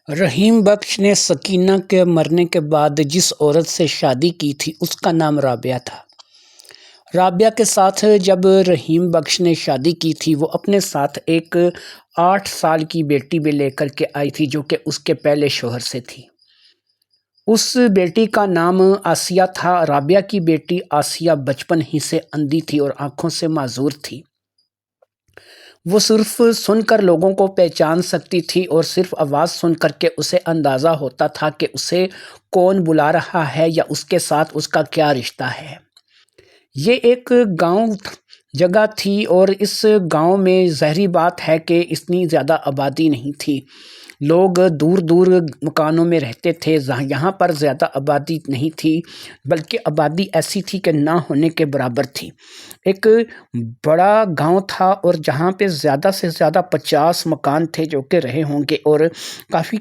رحیم بخش نے سکینہ کے مرنے کے بعد جس عورت سے شادی کی تھی اس کا نام رابعہ تھا۔ رابعہ کے ساتھ جب رحیم بخش نے شادی کی تھی وہ اپنے ساتھ ایک 8 سال کی بیٹی بھی لے کر کے آئی تھی جو کہ اس کے پہلے شوہر سے تھی۔ اس بیٹی کا نام آسیہ تھا۔ رابعہ کی بیٹی آسیہ بچپن ہی سے اندھی تھی اور آنکھوں سے معذور تھی۔ وہ صرف سن کر لوگوں کو پہچان سکتی تھی اور صرف آواز سن کر کے اسے اندازہ ہوتا تھا کہ اسے کون بلا رہا ہے یا اس کے ساتھ اس کا کیا رشتہ ہے۔ یہ ایک گاؤں جگہ تھی اور اس گاؤں میں ظاہری بات ہے کہ اتنی زیادہ آبادی نہیں تھی۔ لوگ دور دور مکانوں میں رہتے تھے، یہاں پر زیادہ آبادی نہیں تھی بلکہ آبادی ایسی تھی کہ نہ ہونے کے برابر تھی۔ ایک بڑا گاؤں تھا اور جہاں پہ زیادہ سے زیادہ 50 مکان تھے جو کہ رہے ہوں گے اور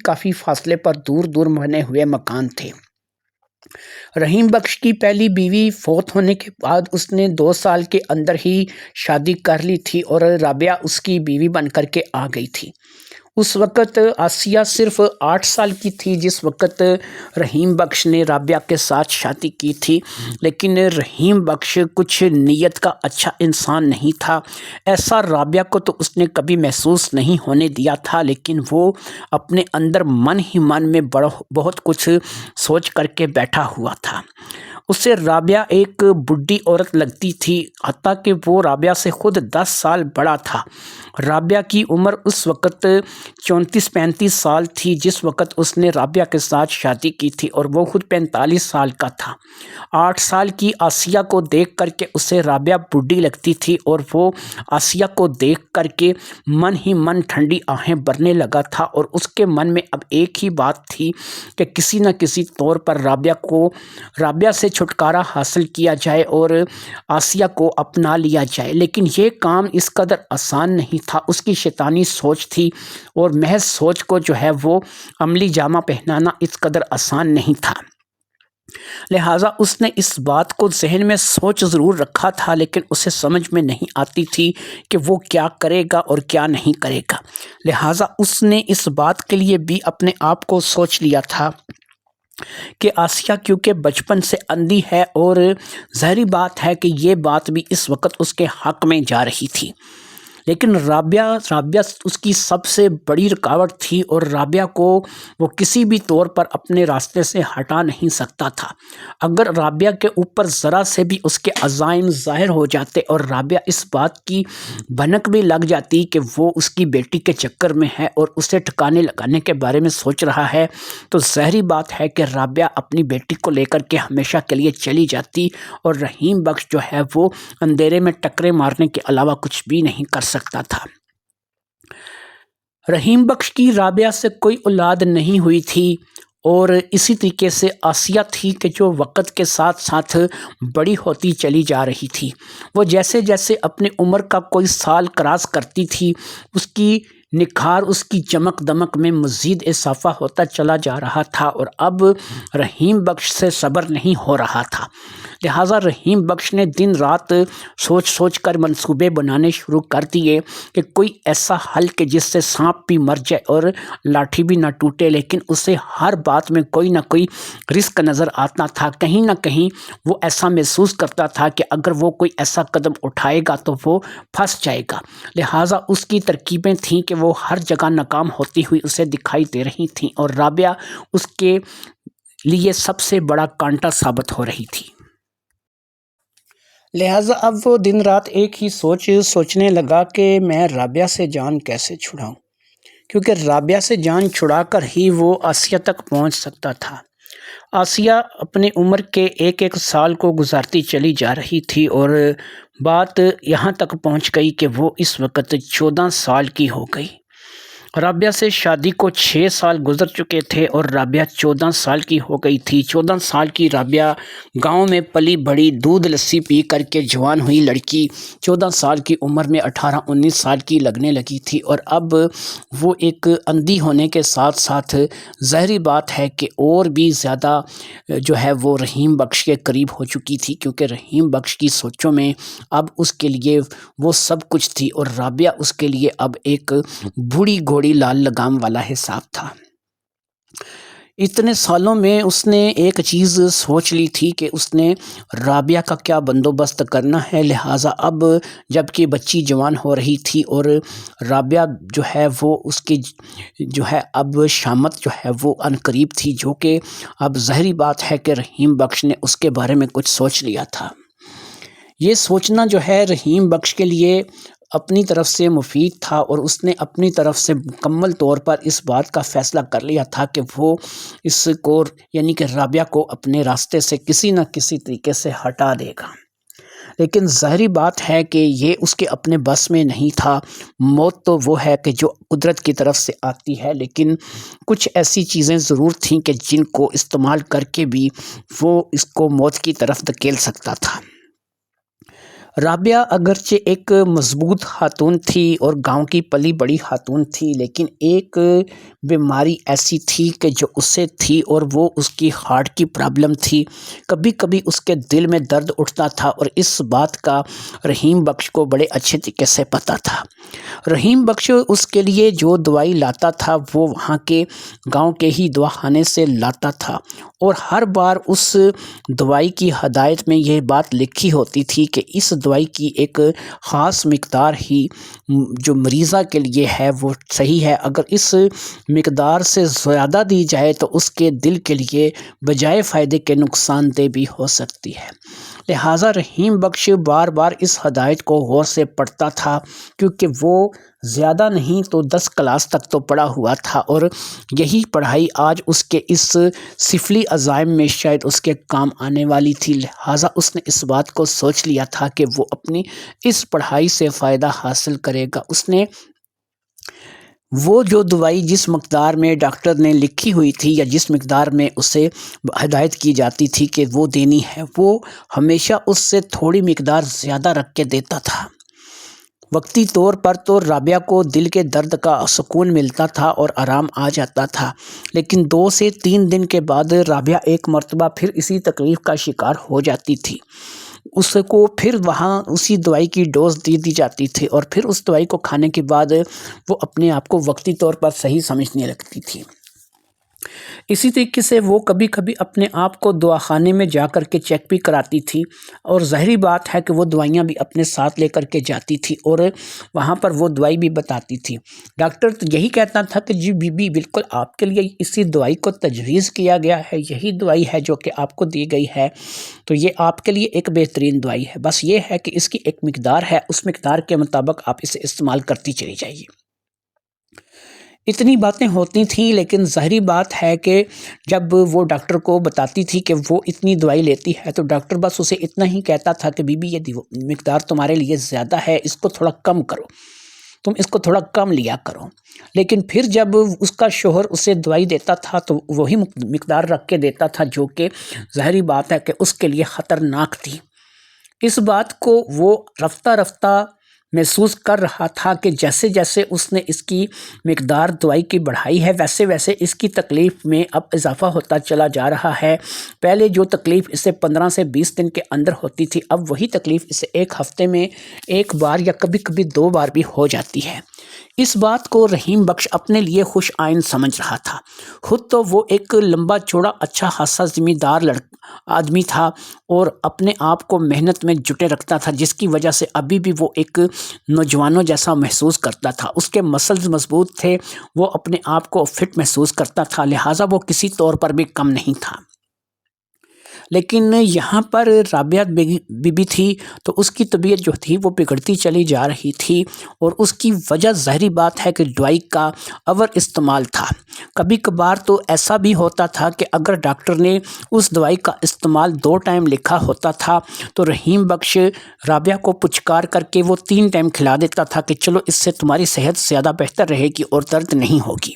کافی فاصلے پر دور دور بنے ہوئے مکان تھے۔ رحیم بخش کی پہلی بیوی فوت ہونے کے بعد اس نے 2 سال کے اندر ہی شادی کر لی تھی اور رابعہ اس کی بیوی بن کر کے آ گئی تھی۔ اس وقت آسیہ صرف 8 سال کی تھی جس وقت رحیم بخش نے رابعہ کے ساتھ شادی کی تھی، لیکن رحیم بخش کچھ نیت کا اچھا انسان نہیں تھا۔ ایسا رابعہ کو تو اس نے کبھی محسوس نہیں ہونے دیا تھا، لیکن وہ اپنے اندر من ہی من میں بہت کچھ سوچ کر کے بیٹھا ہوا تھا۔ اسے رابعہ ایک بڈھی عورت لگتی تھی، حتیٰ کہ وہ رابعہ سے خود 10 سال بڑا تھا۔ رابعہ کی عمر اس وقت 34-35 سال تھی جس وقت اس نے رابعہ کے ساتھ شادی کی تھی اور وہ خود 45 سال کا تھا۔ 8 سال کی آسیہ کو دیکھ کر کے اسے رابعہ بڈھی لگتی تھی اور وہ آسیہ کو دیکھ کر کے من ہی من ٹھنڈی آہیں بھرنے لگا تھا اور اس کے من میں اب ایک ہی بات تھی کہ کسی نہ کسی طور پر رابعہ سے چھٹکارا حاصل کیا جائے اور آسیہ کو اپنا لیا جائے، لیکن یہ کام اس قدر آسان نہیں تھا۔ اس کی شیطانی سوچ تھی اور محض سوچ کو جو ہے وہ عملی جامہ پہنانا اس قدر آسان نہیں تھا۔ لہٰذا اس نے اس بات کو ذہن میں سوچ ضرور رکھا تھا، لیکن اسے سمجھ میں نہیں آتی تھی کہ وہ کیا کرے گا اور کیا نہیں کرے گا۔ لہٰذا اس نے اس بات کے لیے بھی اپنے آپ کو سوچ لیا تھا کہ آسیہ کیونکہ بچپن سے اندھی ہے اور ظاہری بات ہے کہ یہ بات بھی اس وقت اس کے حق میں جا رہی تھی، لیکن رابعہ اس کی سب سے بڑی رکاوٹ تھی اور رابعہ کو وہ کسی بھی طور پر اپنے راستے سے ہٹا نہیں سکتا تھا۔ اگر رابعہ کے اوپر ذرا سے بھی اس کے عزائم ظاہر ہو جاتے اور رابعہ اس بات کی بھنک بھی لگ جاتی کہ وہ اس کی بیٹی کے چکر میں ہے اور اسے ٹھکانے لگانے کے بارے میں سوچ رہا ہے، تو ظاہری بات ہے کہ رابعہ اپنی بیٹی کو لے کر کے ہمیشہ کے لیے چلی جاتی اور رحیم بخش جو ہے وہ اندھیرے میں ٹکرے مارنے کے علاوہ کچھ بھی نہیں کر سکتا تھا۔ رحیم بخش کی رابعہ سے کوئی اولاد نہیں ہوئی تھی اور اسی طریقے سے آسیہ تھی کہ جو وقت کے ساتھ ساتھ بڑی ہوتی چلی جا رہی تھی۔ وہ جیسے جیسے اپنی عمر کا کوئی سال کراس کرتی تھی اس کی نکھار، اس کی چمک دمک میں مزید اضافہ ہوتا چلا جا رہا تھا اور اب رحیم بخش سے صبر نہیں ہو رہا تھا۔ لہٰذا رحیم بخش نے دن رات سوچ کر منصوبے بنانے شروع کر دیے کہ کوئی ایسا حل کہ جس سے سانپ بھی مر جائے اور لاٹھی بھی نہ ٹوٹے، لیکن اسے ہر بات میں کوئی نہ کوئی رسک نظر آتا تھا۔ کہیں نہ کہیں وہ ایسا محسوس کرتا تھا کہ اگر وہ کوئی ایسا قدم اٹھائے گا تو وہ پھنس جائے گا۔ لہٰذا اس کی ترکیبیں تھیں کہ وہ ہر جگہ ناکام ہوتی ہوئی اسے دکھائی دے رہی تھیں اور رابعہ اس کے لیے سب سے بڑا کانٹا ثابت ہو رہی تھی۔ لہٰذا اب وہ دن رات ایک ہی سوچنے لگا کہ میں رابعہ سے جان کیسے چھڑاؤں، کیونکہ رابعہ سے جان چھڑا کر ہی وہ آسیہ تک پہنچ سکتا تھا۔ آسیہ اپنی عمر کے ایک سال کو گزارتی چلی جا رہی تھی اور بات یہاں تک پہنچ گئی کہ وہ اس وقت 14 سال کی ہو گئی۔ رابعہ سے شادی کو 6 سال گزر چکے تھے اور رابعہ 14 سال کی ہو گئی تھی۔ 14 سال کی رابعہ گاؤں میں پلی بڑی، دودھ لسی پی کر کے جوان ہوئی لڑکی 14 سال کی عمر میں 18-19 سال کی لگنے لگی تھی اور اب وہ ایک اندھی ہونے کے ساتھ ساتھ ظاہری بات ہے کہ اور بھی زیادہ جو ہے وہ رحیم بخش کے قریب ہو چکی تھی، کیونکہ رحیم بخش کی سوچوں میں اب اس کے لیے وہ سب کچھ تھی اور رابعہ اس کے لیے اب ایک بوڑھی گھوڑی لال لگام والا حساب تھا۔ اتنے سالوں میں اس نے ایک چیز سوچ لی تھی کہ اس نے رابعہ کا کیا بندوبست کرنا ہے، لہٰذا اب جب کہ بچی جوان ہو رہی تھی اور رابعہ جو ہے وہ اس کی جو ہے اب شامت جو ہے وہ عنقریب تھی، جو کہ اب ظاہری بات ہے کہ رحیم بخش نے اس کے بارے میں کچھ سوچ لیا تھا۔ یہ سوچنا جو ہے رحیم بخش کے لیے اپنی طرف سے مفید تھا، اور اس نے اپنی طرف سے مکمل طور پر اس بات کا فیصلہ کر لیا تھا کہ وہ اس کو یعنی کہ رابعہ کو اپنے راستے سے کسی نہ کسی طریقے سے ہٹا دے گا۔ لیکن ظاہری بات ہے کہ یہ اس کے اپنے بس میں نہیں تھا۔ موت تو وہ ہے کہ جو قدرت کی طرف سے آتی ہے، لیکن کچھ ایسی چیزیں ضرور تھیں کہ جن کو استعمال کر کے بھی وہ اس کو موت کی طرف دھکیل سکتا تھا۔ رابعہ اگرچہ ایک مضبوط خاتون تھی اور گاؤں کی پلی بڑی خاتون تھی، لیکن ایک بیماری ایسی تھی کہ جو اسے تھی، اور وہ اس کی ہارٹ کی پرابلم تھی۔ کبھی کبھی اس کے دل میں درد اٹھتا تھا، اور اس بات کا رحیم بخش کو بڑے اچھے طریقے سے پتہ تھا۔ رحیم بخش اس کے لیے جو دوائی لاتا تھا وہ وہاں کے گاؤں کے ہی دواخانے سے لاتا تھا، اور ہر بار اس دوائی کی ہدایت میں یہ بات لکھی ہوتی تھی کہ اس دوائی کی ایک خاص مقدار ہی جو مریضہ کے لیے ہے وہ صحیح ہے، اگر اس مقدار سے زیادہ دی جائے تو اس کے دل کے لیے بجائے فائدے کے نقصان دہ بھی ہو سکتی ہے۔ لہٰذا رحیم بخش بار بار اس ہدایت کو غور سے پڑھتا تھا، کیونکہ وہ زیادہ نہیں تو 10 کلاس تک تو پڑھا ہوا تھا، اور یہی پڑھائی آج اس کے اس سفلی عزائم میں شاید اس کے کام آنے والی تھی۔ لہٰذا اس نے اس بات کو سوچ لیا تھا کہ وہ اپنی اس پڑھائی سے فائدہ حاصل کرے گا۔ اس نے وہ جو دوائی جس مقدار میں ڈاکٹر نے لکھی ہوئی تھی یا جس مقدار میں اسے ہدایت کی جاتی تھی کہ وہ دینی ہے، وہ ہمیشہ اس سے تھوڑی مقدار زیادہ رکھ کے دیتا تھا۔ وقتی طور پر تو رابعہ کو دل کے درد کا سکون ملتا تھا اور آرام آ جاتا تھا، لیکن 2 سے 3 دن کے بعد رابعہ ایک مرتبہ پھر اسی تکلیف کا شکار ہو جاتی تھی۔ اس کو پھر وہاں اسی دوائی کی ڈوز دی جاتی تھی، اور پھر اس دوائی کو کھانے کے بعد وہ اپنے آپ کو وقتی طور پر صحیح سمجھنے لگتی تھی۔ اسی طریقے سے وہ کبھی کبھی اپنے آپ کو دواخانے میں جا کر کے چیک بھی کراتی تھی، اور ظاہری بات ہے کہ وہ دوائیاں بھی اپنے ساتھ لے کر کے جاتی تھی، اور وہاں پر وہ دوائی بھی بتاتی تھی۔ ڈاکٹر تو یہی کہتا تھا کہ جی بی بی بالکل آپ کے لیے اسی دوائی کو تجویز کیا گیا ہے، یہی دوائی ہے جو کہ آپ کو دی گئی ہے، تو یہ آپ کے لیے ایک بہترین دوائی ہے، بس یہ ہے کہ اس کی ایک مقدار ہے، اس مقدار کے مطابق آپ اسے استعمال کرتی چلی جائیے۔ اتنی باتیں ہوتی تھیں، لیکن ظاہری بات ہے کہ جب وہ ڈاکٹر کو بتاتی تھی کہ وہ اتنی دوائی لیتی ہے تو ڈاکٹر بس اسے اتنا ہی کہتا تھا کہ بی بی یہ مقدار تمہارے لیے زیادہ ہے، اس کو تھوڑا کم کرو، تم اس کو تھوڑا کم لیا کرو۔ لیکن پھر جب اس کا شوہر اسے دوائی دیتا تھا تو وہی مقدار رکھ کے دیتا تھا، جو کہ ظاہری بات ہے کہ اس کے لیے خطرناک تھی۔ اس بات کو وہ رفتہ رفتہ محسوس کر رہا تھا کہ جیسے جیسے اس نے اس کی مقدار دوائی کی بڑھائی ہے، ویسے ویسے اس کی تکلیف میں اب اضافہ ہوتا چلا جا رہا ہے۔ پہلے جو تکلیف اسے 15 سے 20 دن کے اندر ہوتی تھی، اب وہی تکلیف اسے ایک ہفتے میں ایک بار یا کبھی کبھی 2 بار بھی ہو جاتی ہے۔ اس بات کو رحیم بخش اپنے لیے خوش آئند سمجھ رہا تھا۔ خود تو وہ ایک لمبا چوڑا اچھا خاصا ذمہ دار آدمی تھا، اور اپنے آپ کو محنت میں جٹے رکھتا تھا، جس کی وجہ سے ابھی بھی وہ ایک نوجوانوں جیسا محسوس کرتا تھا۔ اس کے مسلز مضبوط تھے، وہ اپنے آپ کو فٹ محسوس کرتا تھا، لہٰذا وہ کسی طور پر بھی کم نہیں تھا۔ لیکن یہاں پر رابعہ بی بی تھی تو اس کی طبیعت جو تھی وہ بگڑتی چلی جا رہی تھی، اور اس کی وجہ ظاہری بات ہے کہ دوائی کا اوور استعمال تھا۔ کبھی کبھار تو ایسا بھی ہوتا تھا کہ اگر ڈاکٹر نے اس دوائی کا استعمال 2 ٹائم لکھا ہوتا تھا تو رحیم بخش رابعہ کو پچکار کر کے وہ 3 ٹائم کھلا دیتا تھا کہ چلو اس سے تمہاری صحت زیادہ بہتر رہے گی اور درد نہیں ہوگی۔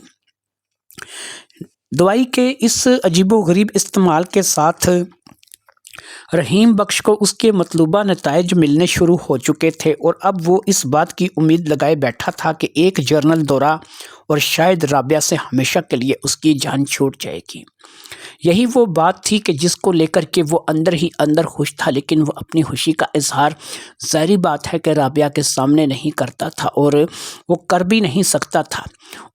دوائی کے اس عجیب و غریب استعمال کے ساتھ رحیم بخش کو اس کے مطلوبہ نتائج ملنے شروع ہو چکے تھے، اور اب وہ اس بات کی امید لگائے بیٹھا تھا کہ ایک جرنل دورہ اور شاید رابعہ سے ہمیشہ کے لیے اس کی جان چھوٹ جائے گی۔ یہی وہ بات تھی کہ جس کو لے کر کے وہ اندر ہی اندر خوش تھا، لیکن وہ اپنی خوشی کا اظہار ظاہری بات ہے کہ رابعہ کے سامنے نہیں کرتا تھا اور وہ کر بھی نہیں سکتا تھا۔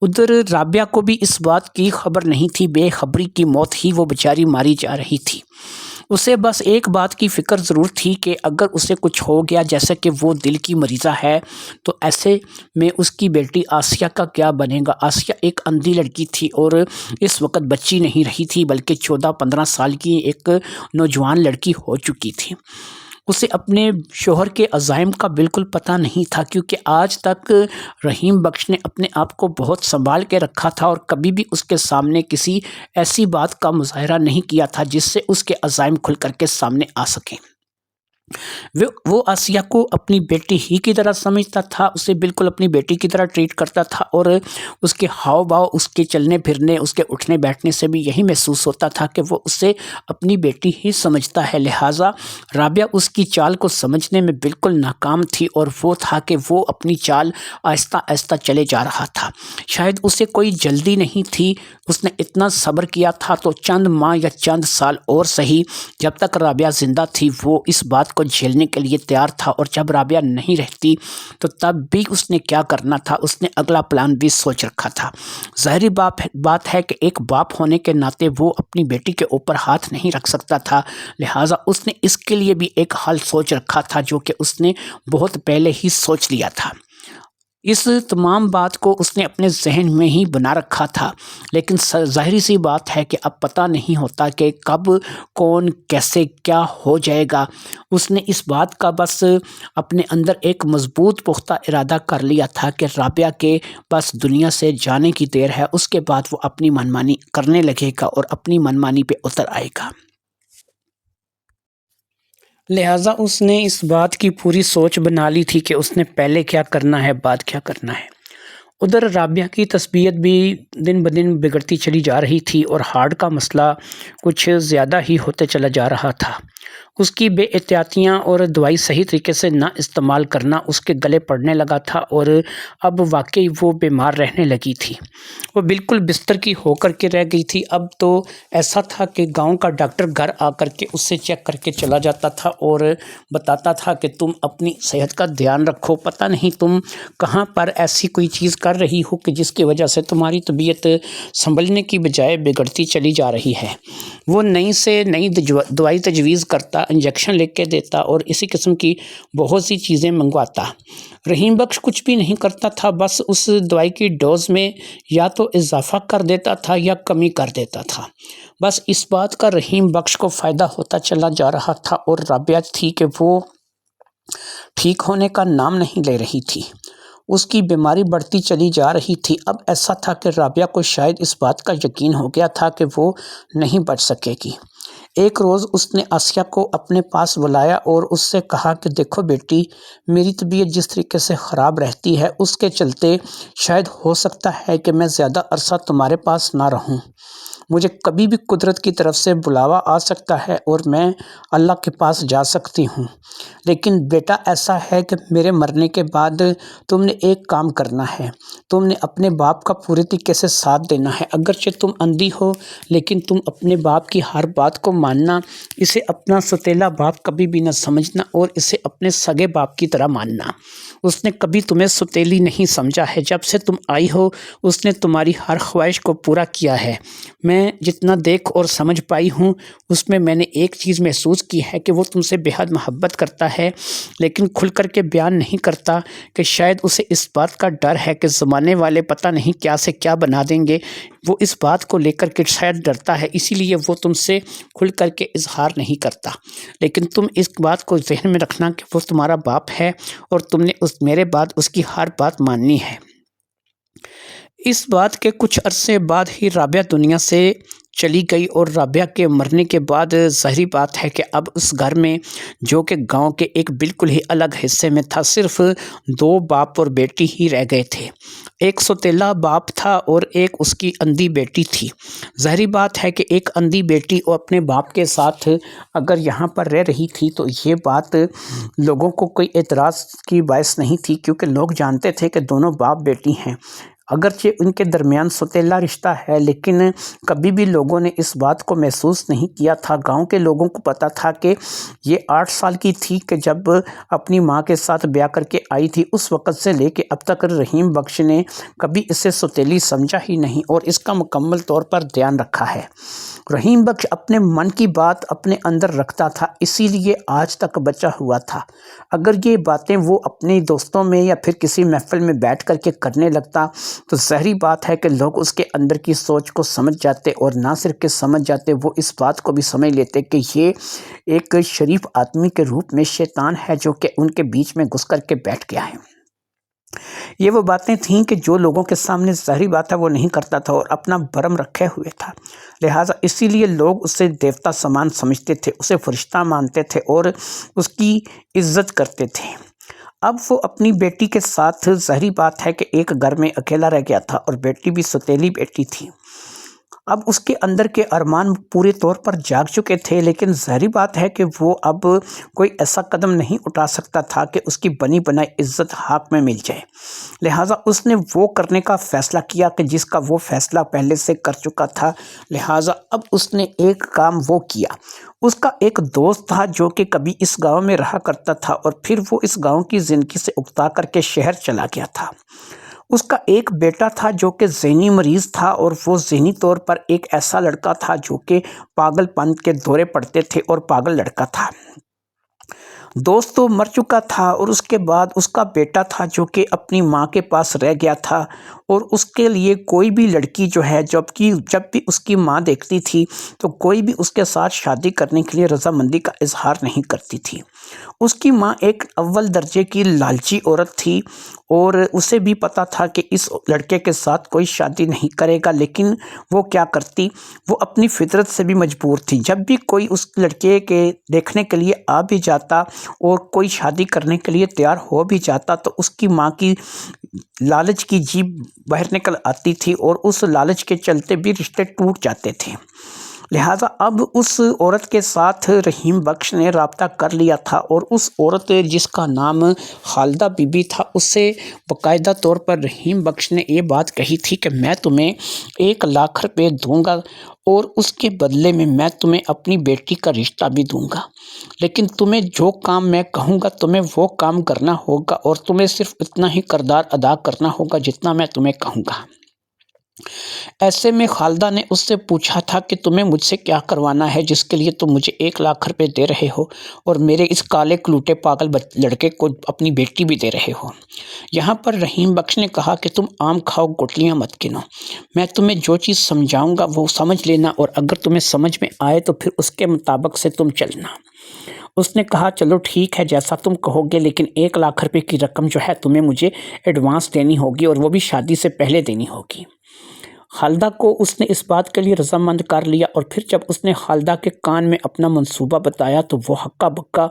ادھر رابعہ کو بھی اس بات کی خبر نہیں تھی، بے خبری کی موت ہی وہ بیچاری ماری جا رہی تھی۔ اسے بس ایک بات کی فکر ضرور تھی کہ اگر اسے کچھ ہو گیا، جیسے کہ وہ دل کی مریضہ ہے، تو ایسے میں اس کی بیٹی آسیہ کا کیا بنے گا۔ آسیہ ایک اندھی لڑکی تھی اور اس وقت بچی نہیں رہی تھی، بلکہ 14-15 سال کی ایک نوجوان لڑکی ہو چکی تھی۔ اسے اپنے شوہر کے عزائم کا بالکل پتہ نہیں تھا، کیونکہ آج تک رحیم بخش نے اپنے آپ کو بہت سنبھال کے رکھا تھا اور کبھی بھی اس کے سامنے کسی ایسی بات کا مظاہرہ نہیں کیا تھا جس سے اس کے عزائم کھل کر کے سامنے آ سکیں۔ وہ آسیہ کو اپنی بیٹی ہی کی طرح سمجھتا تھا، اسے بالکل اپنی بیٹی کی طرح ٹریٹ کرتا تھا اور اس کے ہاؤ بھاؤ، اس کے چلنے پھرنے، اس کے اٹھنے بیٹھنے سے بھی یہی محسوس ہوتا تھا کہ وہ اسے اپنی بیٹی ہی سمجھتا ہے۔ لہٰذا رابعہ اس کی چال کو سمجھنے میں بالکل ناکام تھی، اور وہ تھا کہ وہ اپنی چال آہستہ آہستہ چلے جا رہا تھا۔ شاید اسے کوئی جلدی نہیں تھی، اس نے اتنا صبر کیا تھا تو چند ماہ یا چند سال اور سہی، جب تک رابعہ زندہ تھی وہ اس بات کو جھیلنے کے لیے تیار تھا، اور جب رابعہ نہیں رہتی تو تب بھی اس نے کیا کرنا تھا، اس نے اگلا پلان بھی سوچ رکھا تھا۔ ظاہری بات ہے کہ ایک باپ ہونے کے ناطے وہ اپنی بیٹی کے اوپر ہاتھ نہیں رکھ سکتا تھا، لہٰذا اس نے اس کے لیے بھی ایک حل سوچ رکھا تھا جو کہ اس نے بہت پہلے ہی سوچ لیا تھا۔ اس تمام بات کو اس نے اپنے ذہن میں ہی بنا رکھا تھا، لیکن ظاہری سی بات ہے کہ اب پتہ نہیں ہوتا کہ کب کون کیسے کیا ہو جائے گا۔ اس نے اس بات کا بس اپنے اندر ایک مضبوط پختہ ارادہ کر لیا تھا کہ رابعہ کے بس دنیا سے جانے کی دیر ہے، اس کے بعد وہ اپنی منمانی کرنے لگے گا اور اپنی منمانی پہ اتر آئے گا۔ لہٰذا اس نے اس بات کی پوری سوچ بنا لی تھی کہ اس نے پہلے کیا کرنا ہے، بعد کیا کرنا ہے۔ ادھر رابعہ کی طبیعت بھی دن بدن بگڑتی چلی جا رہی تھی اور ہارٹ کا مسئلہ کچھ زیادہ ہی ہوتے چلا جا رہا تھا۔ اس کی بے احتیاطیاں اور دوائی صحیح طریقے سے نہ استعمال کرنا اس کے گلے پڑنے لگا تھا، اور اب واقعی وہ بیمار رہنے لگی تھی۔ وہ بالکل بستر کی ہو کر کے رہ گئی تھی۔ اب تو ایسا تھا کہ گاؤں کا ڈاکٹر گھر آ کر کے اس سے چیک کر کے چلا جاتا تھا اور بتاتا تھا کہ تم اپنی صحت کا دھیان رکھو، پتہ نہیں تم کہاں پر ایسی کوئی چیز کر رہی ہو کہ جس کی وجہ سے تمہاری طبیعت سنبھلنے کی بجائے بگڑتی چلی جا رہی ہے۔ وہ نئی سے نئی دوائی تجویز کرتا، انجیکشن لے کے دیتا اور اسی قسم کی بہت سی چیزیں منگواتا۔ رحیم بخش کچھ بھی نہیں کرتا تھا، بس اس دوائی کی ڈوز میں یا تو اضافہ کر دیتا تھا یا کمی کر دیتا تھا۔ بس اس بات کا رحیم بخش کو فائدہ ہوتا چلا جا رہا تھا، اور رابعہ تھی کہ وہ ٹھیک ہونے کا نام نہیں لے رہی تھی۔ اس کی بیماری بڑھتی چلی جا رہی تھی۔ اب ایسا تھا کہ رابعہ کو شاید اس بات کا یقین ہو گیا تھا کہ وہ نہیں بچ سکے گی۔ ایک روز اس نے آسیہ کو اپنے پاس بلایا اور اس سے کہا کہ دیکھو بیٹی، میری طبیعت جس طریقے سے خراب رہتی ہے اس کے چلتے شاید ہو سکتا ہے کہ میں زیادہ عرصہ تمہارے پاس نہ رہوں۔ مجھے کبھی بھی قدرت کی طرف سے بلاوا آ سکتا ہے اور میں اللہ کے پاس جا سکتی ہوں، لیکن بیٹا ایسا ہے کہ میرے مرنے کے بعد تم نے ایک کام کرنا ہے۔ تم نے اپنے باپ کا پورے طریقے سے ساتھ دینا ہے۔ اگرچہ تم اندھی ہو، لیکن تم اپنے باپ کی ہر بات کو ماننا، اسے اپنا سوتیلا باپ کبھی بھی نہ سمجھنا اور اسے اپنے سگے باپ کی طرح ماننا۔ اس نے کبھی تمہیں سوتیلی نہیں سمجھا ہے۔ جب سے تم آئی ہو اس نے تمہاری ہر خواہش کو پورا کیا ہے۔ میں جتنا دیکھ اور سمجھ پائی ہوں اس میں نے ایک چیز محسوس کی ہے کہ وہ تم سے بے حد محبت کرتا ہے، لیکن کھل کر کے بیان نہیں کرتا کہ شاید اسے اس بات کا ڈر ہے کہ زمانے والے پتہ نہیں کیا سے کیا بنا دیں گے۔ وہ اس بات کو لے کر کے شاید ڈرتا ہے، اسی لیے وہ تم سے کھل کر کے اظہار نہیں کرتا، لیکن تم اس بات کو ذہن میں رکھنا کہ وہ تمہارا باپ ہے اور تم نے میرے بعد اس کی ہر بات ماننی ہے۔ اس بات کے کچھ عرصے بعد ہی رابعہ دنیا سے چلی گئی، اور رابعہ کے مرنے کے بعد ظاہری بات ہے کہ اب اس گھر میں، جو کہ گاؤں کے ایک بالکل ہی الگ حصے میں تھا، صرف 2 باپ اور بیٹی ہی رہ گئے تھے۔ ایک سوتیلا باپ تھا اور ایک اس کی اندھی بیٹی تھی۔ ظاہری بات ہے کہ ایک اندھی بیٹی اور اپنے باپ کے ساتھ اگر یہاں پر رہ رہی تھی تو یہ بات لوگوں کو کوئی اعتراض کی باعث نہیں تھی، کیونکہ لوگ جانتے تھے کہ دونوں باپ بیٹی ہیں۔ اگرچہ ان کے درمیان سوتیلا رشتہ ہے، لیکن کبھی بھی لوگوں نے اس بات کو محسوس نہیں کیا تھا۔ گاؤں کے لوگوں کو پتا تھا کہ یہ 8 سال کی تھی کہ جب اپنی ماں کے ساتھ بیاہ کر کے آئی تھی، اس وقت سے لے کے اب تک رحیم بخش نے کبھی اسے سوتیلی سمجھا ہی نہیں اور اس کا مکمل طور پر دھیان رکھا ہے۔ رحیم بخش اپنے من کی بات اپنے اندر رکھتا تھا، اسی لیے آج تک بچا ہوا تھا۔ اگر یہ باتیں وہ اپنے دوستوں میں یا پھر کسی محفل میں بیٹھ کر کے کرنے لگتا تو ظاہری بات ہے کہ لوگ اس کے اندر کی سوچ کو سمجھ جاتے، اور نہ صرف کہ سمجھ جاتے، وہ اس بات کو بھی سمجھ لیتے کہ یہ ایک شریف آدمی کے روپ میں شیطان ہے جو کہ ان کے بیچ میں گھس کر کے بیٹھ گیا ہے۔ یہ وہ باتیں تھیں کہ جو لوگوں کے سامنے ظاہری بات ہے وہ نہیں کرتا تھا اور اپنا بھرم رکھے ہوئے تھا، لہٰذا اسی لیے لوگ اسے دیوتا سمان سمجھتے تھے، اسے فرشتہ مانتے تھے اور اس کی عزت کرتے تھے۔ اب وہ اپنی بیٹی کے ساتھ ظاہری بات ہے کہ ایک گھر میں اکیلا رہ گیا تھا اور بیٹی بھی سوتیلی بیٹی تھی۔ اب اس کے اندر کے ارمان پورے طور پر جاگ چکے تھے، لیکن ظاہری بات ہے کہ وہ اب کوئی ایسا قدم نہیں اٹھا سکتا تھا کہ اس کی بنی بنائی عزت ہاتھ میں مل جائے، لہٰذا اس نے وہ کرنے کا فیصلہ کیا کہ جس کا وہ فیصلہ پہلے سے کر چکا تھا۔ لہٰذا اب اس نے ایک کام وہ کیا۔ اس کا ایک دوست تھا جو کہ کبھی اس گاؤں میں رہا کرتا تھا اور پھر وہ اس گاؤں کی زندگی سے اکتا کر کے شہر چلا گیا تھا۔ اس کا ایک بیٹا تھا جو کہ ذہنی مریض تھا، اور وہ ذہنی طور پر ایک ایسا لڑکا تھا جو کہ پاگل پن کے دورے پڑتے تھے اور پاگل لڑکا تھا۔ دوست تو مر چکا تھا، اور اس کے بعد اس کا بیٹا تھا جو کہ اپنی ماں کے پاس رہ گیا تھا، اور اس کے لیے کوئی بھی لڑکی جو ہے جب بھی اس کی ماں دیکھتی تھی تو کوئی بھی اس کے ساتھ شادی کرنے کے لیے رضامندی کا اظہار نہیں کرتی تھی۔ اس کی ماں ایک اول درجے کی لالچی عورت تھی، اور اسے بھی پتا تھا کہ اس لڑکے کے ساتھ کوئی شادی نہیں کرے گا، لیکن وہ کیا کرتی، وہ اپنی فطرت سے بھی مجبور تھی۔ جب بھی کوئی اس لڑکے کے دیکھنے کے لیے آ بھی جاتا اور کوئی شادی کرنے کے لیے تیار ہو بھی جاتا تو اس کی ماں کی لالچ کی جیب باہر نکل آتی تھی، اور اس لالچ کے چلتے بھی رشتے ٹوٹ جاتے تھے۔ لہٰذا اب اس عورت کے ساتھ رحیم بخش نے رابطہ کر لیا تھا، اور اس عورت جس کا نام خالدہ بی بی تھا، اس سے باقاعدہ طور پر رحیم بخش نے یہ بات کہی تھی کہ میں تمہیں 1,00,000 روپے دوں گا، اور اس کے بدلے میں تمہیں اپنی بیٹی کا رشتہ بھی دوں گا، لیکن تمہیں جو کام میں کہوں گا تمہیں وہ کام کرنا ہوگا، اور تمہیں صرف اتنا ہی کردار ادا کرنا ہوگا جتنا میں تمہیں کہوں گا۔ ایسے میں خالدہ نے اس سے پوچھا تھا کہ تمہیں مجھ سے کیا کروانا ہے جس کے لیے تم مجھے 1,00,000 روپے دے رہے ہو، اور میرے اس کالے کلوٹے پاگل لڑکے کو اپنی بیٹی بھی دے رہے ہو؟ یہاں پر رحیم بخش نے کہا کہ تم آم کھاؤ گٹلیاں مت گنو، میں تمہیں جو چیز سمجھاؤں گا وہ سمجھ لینا، اور اگر تمہیں سمجھ میں آئے تو پھر اس کے مطابق سے تم چلنا۔ اس نے کہا چلو ٹھیک ہے جیسا تم کہو گے، لیکن 1,00,000 روپے کی رقم جو ہے تمہیں مجھے ایڈوانس دینی ہوگی، اور وہ بھی شادی سے پہلے دینی ہوگی۔ خالدہ کو اس نے اس بات کے لیے رضامند کر لیا، اور پھر جب اس نے خالدہ کے کان میں اپنا منصوبہ بتایا تو وہ ہکا بکا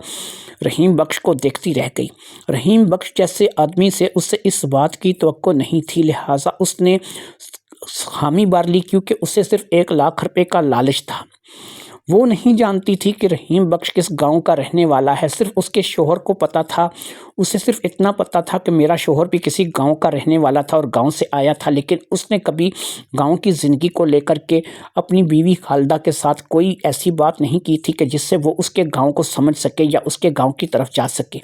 رحیم بخش کو دیکھتی رہ گئی۔ رحیم بخش جیسے آدمی سے اسے اس بات کی توقع نہیں تھی، لہٰذا اس نے حامی بھر لی، کیونکہ اسے صرف 1,00,000 روپے کا لالچ تھا۔ وہ نہیں جانتی تھی کہ رحیم بخش کس گاؤں کا رہنے والا ہے، صرف اس کے شوہر کو پتا تھا۔ اسے صرف اتنا پتا تھا کہ میرا شوہر بھی کسی گاؤں کا رہنے والا تھا اور گاؤں سے آیا تھا، لیکن اس نے کبھی گاؤں کی زندگی کو لے کر کے اپنی بیوی خالدہ کے ساتھ کوئی ایسی بات نہیں کی تھی کہ جس سے وہ اس کے گاؤں کو سمجھ سکے یا اس کے گاؤں کی طرف جا سکے۔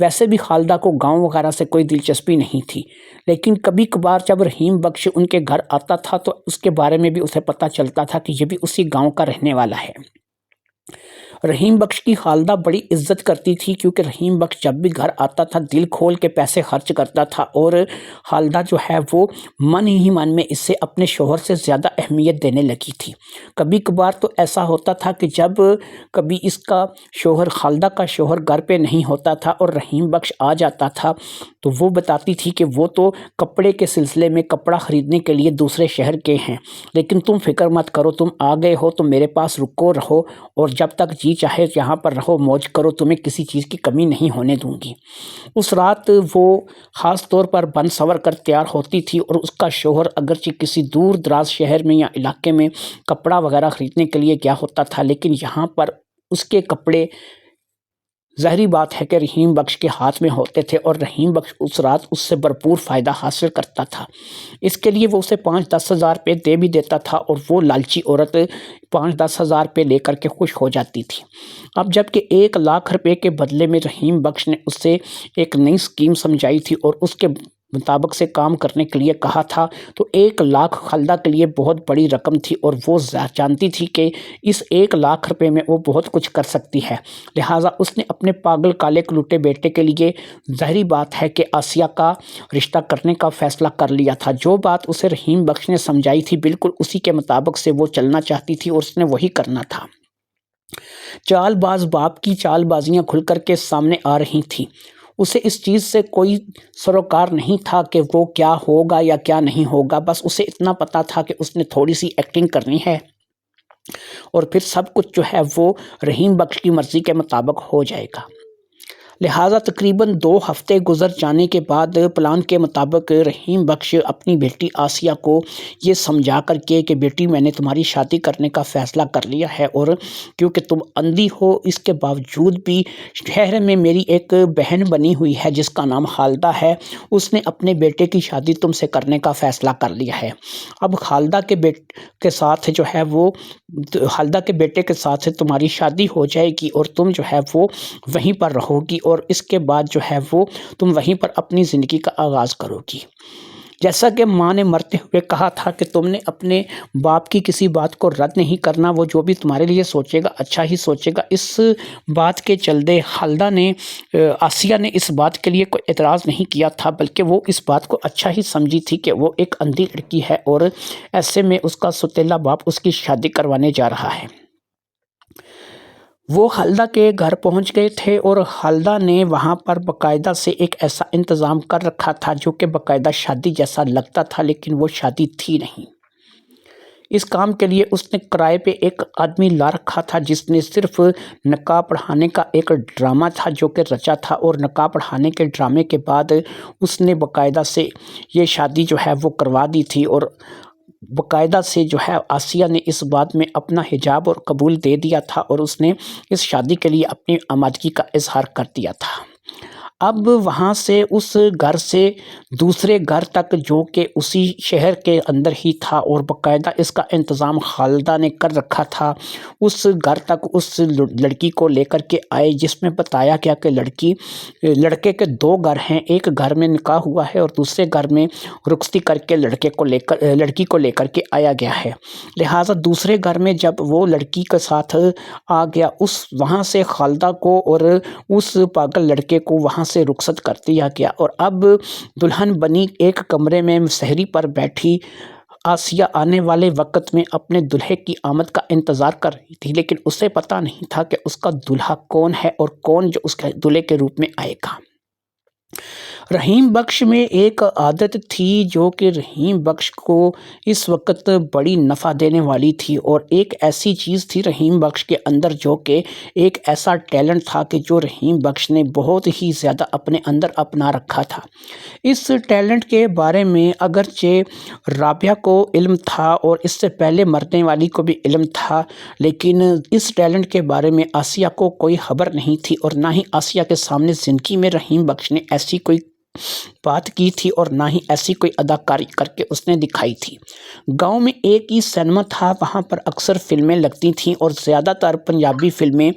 ویسے بھی خالدہ کو گاؤں وغیرہ سے کوئی دلچسپی نہیں تھی، لیکن کبھی کبھار جب رحیم بخش ان کے گھر آتا تھا تو اس کے بارے میں بھی اسے پتہ چلتا تھا کہ یہ بھی اسی گاؤں کا رہنے والا ہے۔ رحیم بخش کی خالدہ بڑی عزت کرتی تھی، کیونکہ رحیم بخش جب بھی گھر آتا تھا دل کھول کے پیسے خرچ کرتا تھا، اور خالدہ جو ہے وہ من ہی من میں اسے اپنے شوہر سے زیادہ اہمیت دینے لگی تھی۔ کبھی کبھار تو ایسا ہوتا تھا کہ جب کبھی اس کا شوہر خالدہ کا شوہر گھر پہ نہیں ہوتا تھا اور رحیم بخش آ جاتا تھا تو وہ بتاتی تھی کہ وہ تو کپڑے کے سلسلے میں کپڑا خریدنے کے لیے دوسرے شہر کے ہیں، لیکن تم فکر مت کرو، تم آ گئے ہو تو میرے پاس رکو رہو، اور جب تک جی چاہے یہاں پر رہو، موج کرو، تمہیں کسی چیز کی کمی نہیں ہونے دوں گی۔ اس رات وہ خاص طور پر بن سنور کر تیار ہوتی تھی، اور اس کا شوہر اگرچہ کسی دور دراز شہر میں یا علاقے میں کپڑا وغیرہ خریدنے کے لیے گیا ہوتا تھا، لیکن یہاں پر اس کے کپڑے ظاہری بات ہے کہ رحیم بخش کے ہاتھ میں ہوتے تھے اور رحیم بخش اس رات اس سے بھرپور فائدہ حاصل کرتا تھا۔ اس کے لیے وہ اسے 5-10 ہزار روپے دے بھی دیتا تھا اور وہ لالچی عورت 5-10 ہزار روپے لے کر کے خوش ہو جاتی تھی۔ اب جب کہ 1 لاکھ روپے کے بدلے میں رحیم بخش نے اسے ایک نئی اسکیم سمجھائی تھی اور اس کے مطابق سے کام کرنے کے لیے کہا تھا، تو 1 لاکھ خالدہ کے لیے بہت بڑی رقم تھی اور وہ جانتی تھی کہ اس 1 لاکھ روپے میں وہ بہت کچھ کر سکتی ہے۔ لہٰذا اس نے اپنے پاگل کالے کلوٹے بیٹے کے لیے ظاہری بات ہے کہ آسیہ کا رشتہ کرنے کا فیصلہ کر لیا تھا۔ جو بات اسے رحیم بخش نے سمجھائی تھی بالکل اسی کے مطابق سے وہ چلنا چاہتی تھی اور اس نے وہی کرنا تھا۔ چال باز باپ کی چال بازیاں کھل کر کے سامنے آ رہی تھیں۔ اسے اس چیز سے کوئی سروکار نہیں تھا کہ وہ کیا ہوگا یا کیا نہیں ہوگا، بس اسے اتنا پتا تھا کہ اس نے تھوڑی سی ایکٹنگ کرنی ہے اور پھر سب کچھ جو ہے وہ رحیم بخش کی مرضی کے مطابق ہو جائے گا۔ لہٰذا تقریباً 2 ہفتے گزر جانے کے بعد پلان کے مطابق رحیم بخش اپنی بیٹی آسیہ کو یہ سمجھا کر کے کہ بیٹی میں نے تمہاری شادی کرنے کا فیصلہ کر لیا ہے، اور کیونکہ تم اندھی ہو اس کے باوجود بھی شہر میں میری ایک بہن بنی ہوئی ہے جس کا نام خالدہ ہے، اس نے اپنے بیٹے کی شادی تم سے کرنے کا فیصلہ کر لیا ہے۔ اب خالدہ کے ساتھ جو ہے وہ خالدہ کے بیٹے کے ساتھ تمہاری شادی ہو جائے گی اور تم جو ہے وہ وہیں پر رہو گی اور اس کے بعد جو ہے وہ تم وہیں پر اپنی زندگی کا آغاز کرو گی۔ جیسا کہ ماں نے مرتے ہوئے کہا تھا کہ تم نے اپنے باپ کی کسی بات کو رد نہیں کرنا، وہ جو بھی تمہارے لیے سوچے گا اچھا ہی سوچے گا، اس بات کے چلتے آسیہ نے اس بات کے لیے کوئی اعتراض نہیں کیا تھا، بلکہ وہ اس بات کو اچھا ہی سمجھی تھی کہ وہ ایک اندھی لڑکی ہے اور ایسے میں اس کا سوتیلا باپ اس کی شادی کروانے جا رہا ہے۔ وہ خالدہ کے گھر پہنچ گئے تھے اور خالدہ نے وہاں پر باقاعدہ سے ایک ایسا انتظام کر رکھا تھا جو کہ باقاعدہ شادی جیسا لگتا تھا، لیکن وہ شادی تھی نہیں۔ اس کام کے لیے اس نے کرائے پہ ایک آدمی لا رکھا تھا جس نے صرف نکاح پڑھانے کا ایک ڈرامہ تھا جو کہ رچا تھا، اور نکاح پڑھانے کے ڈرامے کے بعد اس نے باقاعدہ سے یہ شادی جو ہے وہ کروا دی تھی، اور باقاعدہ سے جو ہے آسیہ نے اس بات میں اپنا حجاب اور قبول دے دیا تھا اور اس نے اس شادی کے لیے اپنی آمادگی کا اظہار کر دیا تھا۔ اب وہاں سے اس گھر سے دوسرے گھر تک جو کہ اسی شہر کے اندر ہی تھا اور باقاعدہ اس کا انتظام خالدہ نے کر رکھا تھا، اس گھر تک اس لڑکی کو لے کر کے آئے، جس میں بتایا گیا کہ لڑکے کے 2 گھر ہیں، ایک گھر میں نکاح ہوا ہے اور دوسرے گھر میں رخصتی کر کے لڑکی کو لے کر کے آیا گیا ہے۔ لہٰذا دوسرے گھر میں جب وہ لڑکی کے ساتھ آ گیا، وہاں سے خالدہ کو اور اس پاگل لڑکے کو وہاں سے رخصت کر دیا گیا، اور اب دلہن بنی ایک کمرے میں سحری پر بیٹھی آسیہ آنے والے وقت میں اپنے دلہے کی آمد کا انتظار کر رہی تھی، لیکن اسے پتہ نہیں تھا کہ اس کا دلہا کون ہے اور کون جو اس کے دلہے کے روپ میں آئے گا۔ رحیم بخش میں ایک عادت تھی جو کہ رحیم بخش کو اس وقت بڑی نفع دینے والی تھی، اور ایک ایسی چیز تھی رحیم بخش کے اندر جو کہ ایک ایسا ٹیلنٹ تھا کہ جو رحیم بخش نے بہت ہی زیادہ اپنے اندر اپنا رکھا تھا۔ اس ٹیلنٹ کے بارے میں اگرچہ رابعہ کو علم تھا اور اس سے پہلے مرنے والی کو بھی علم تھا، لیکن اس ٹیلنٹ کے بارے میں آسیہ کو کوئی خبر نہیں تھی، اور نہ ہی آسیہ کے سامنے زندگی میں رحیم بخش نے ایسی کوئی بات کی تھی اور نہ ہی ایسی کوئی اداکاری کر کے اس نے دکھائی تھی۔ گاؤں میں ایک ہی سینما تھا، وہاں پر اکثر فلمیں لگتی تھیں اور زیادہ تر پنجابی فلمیں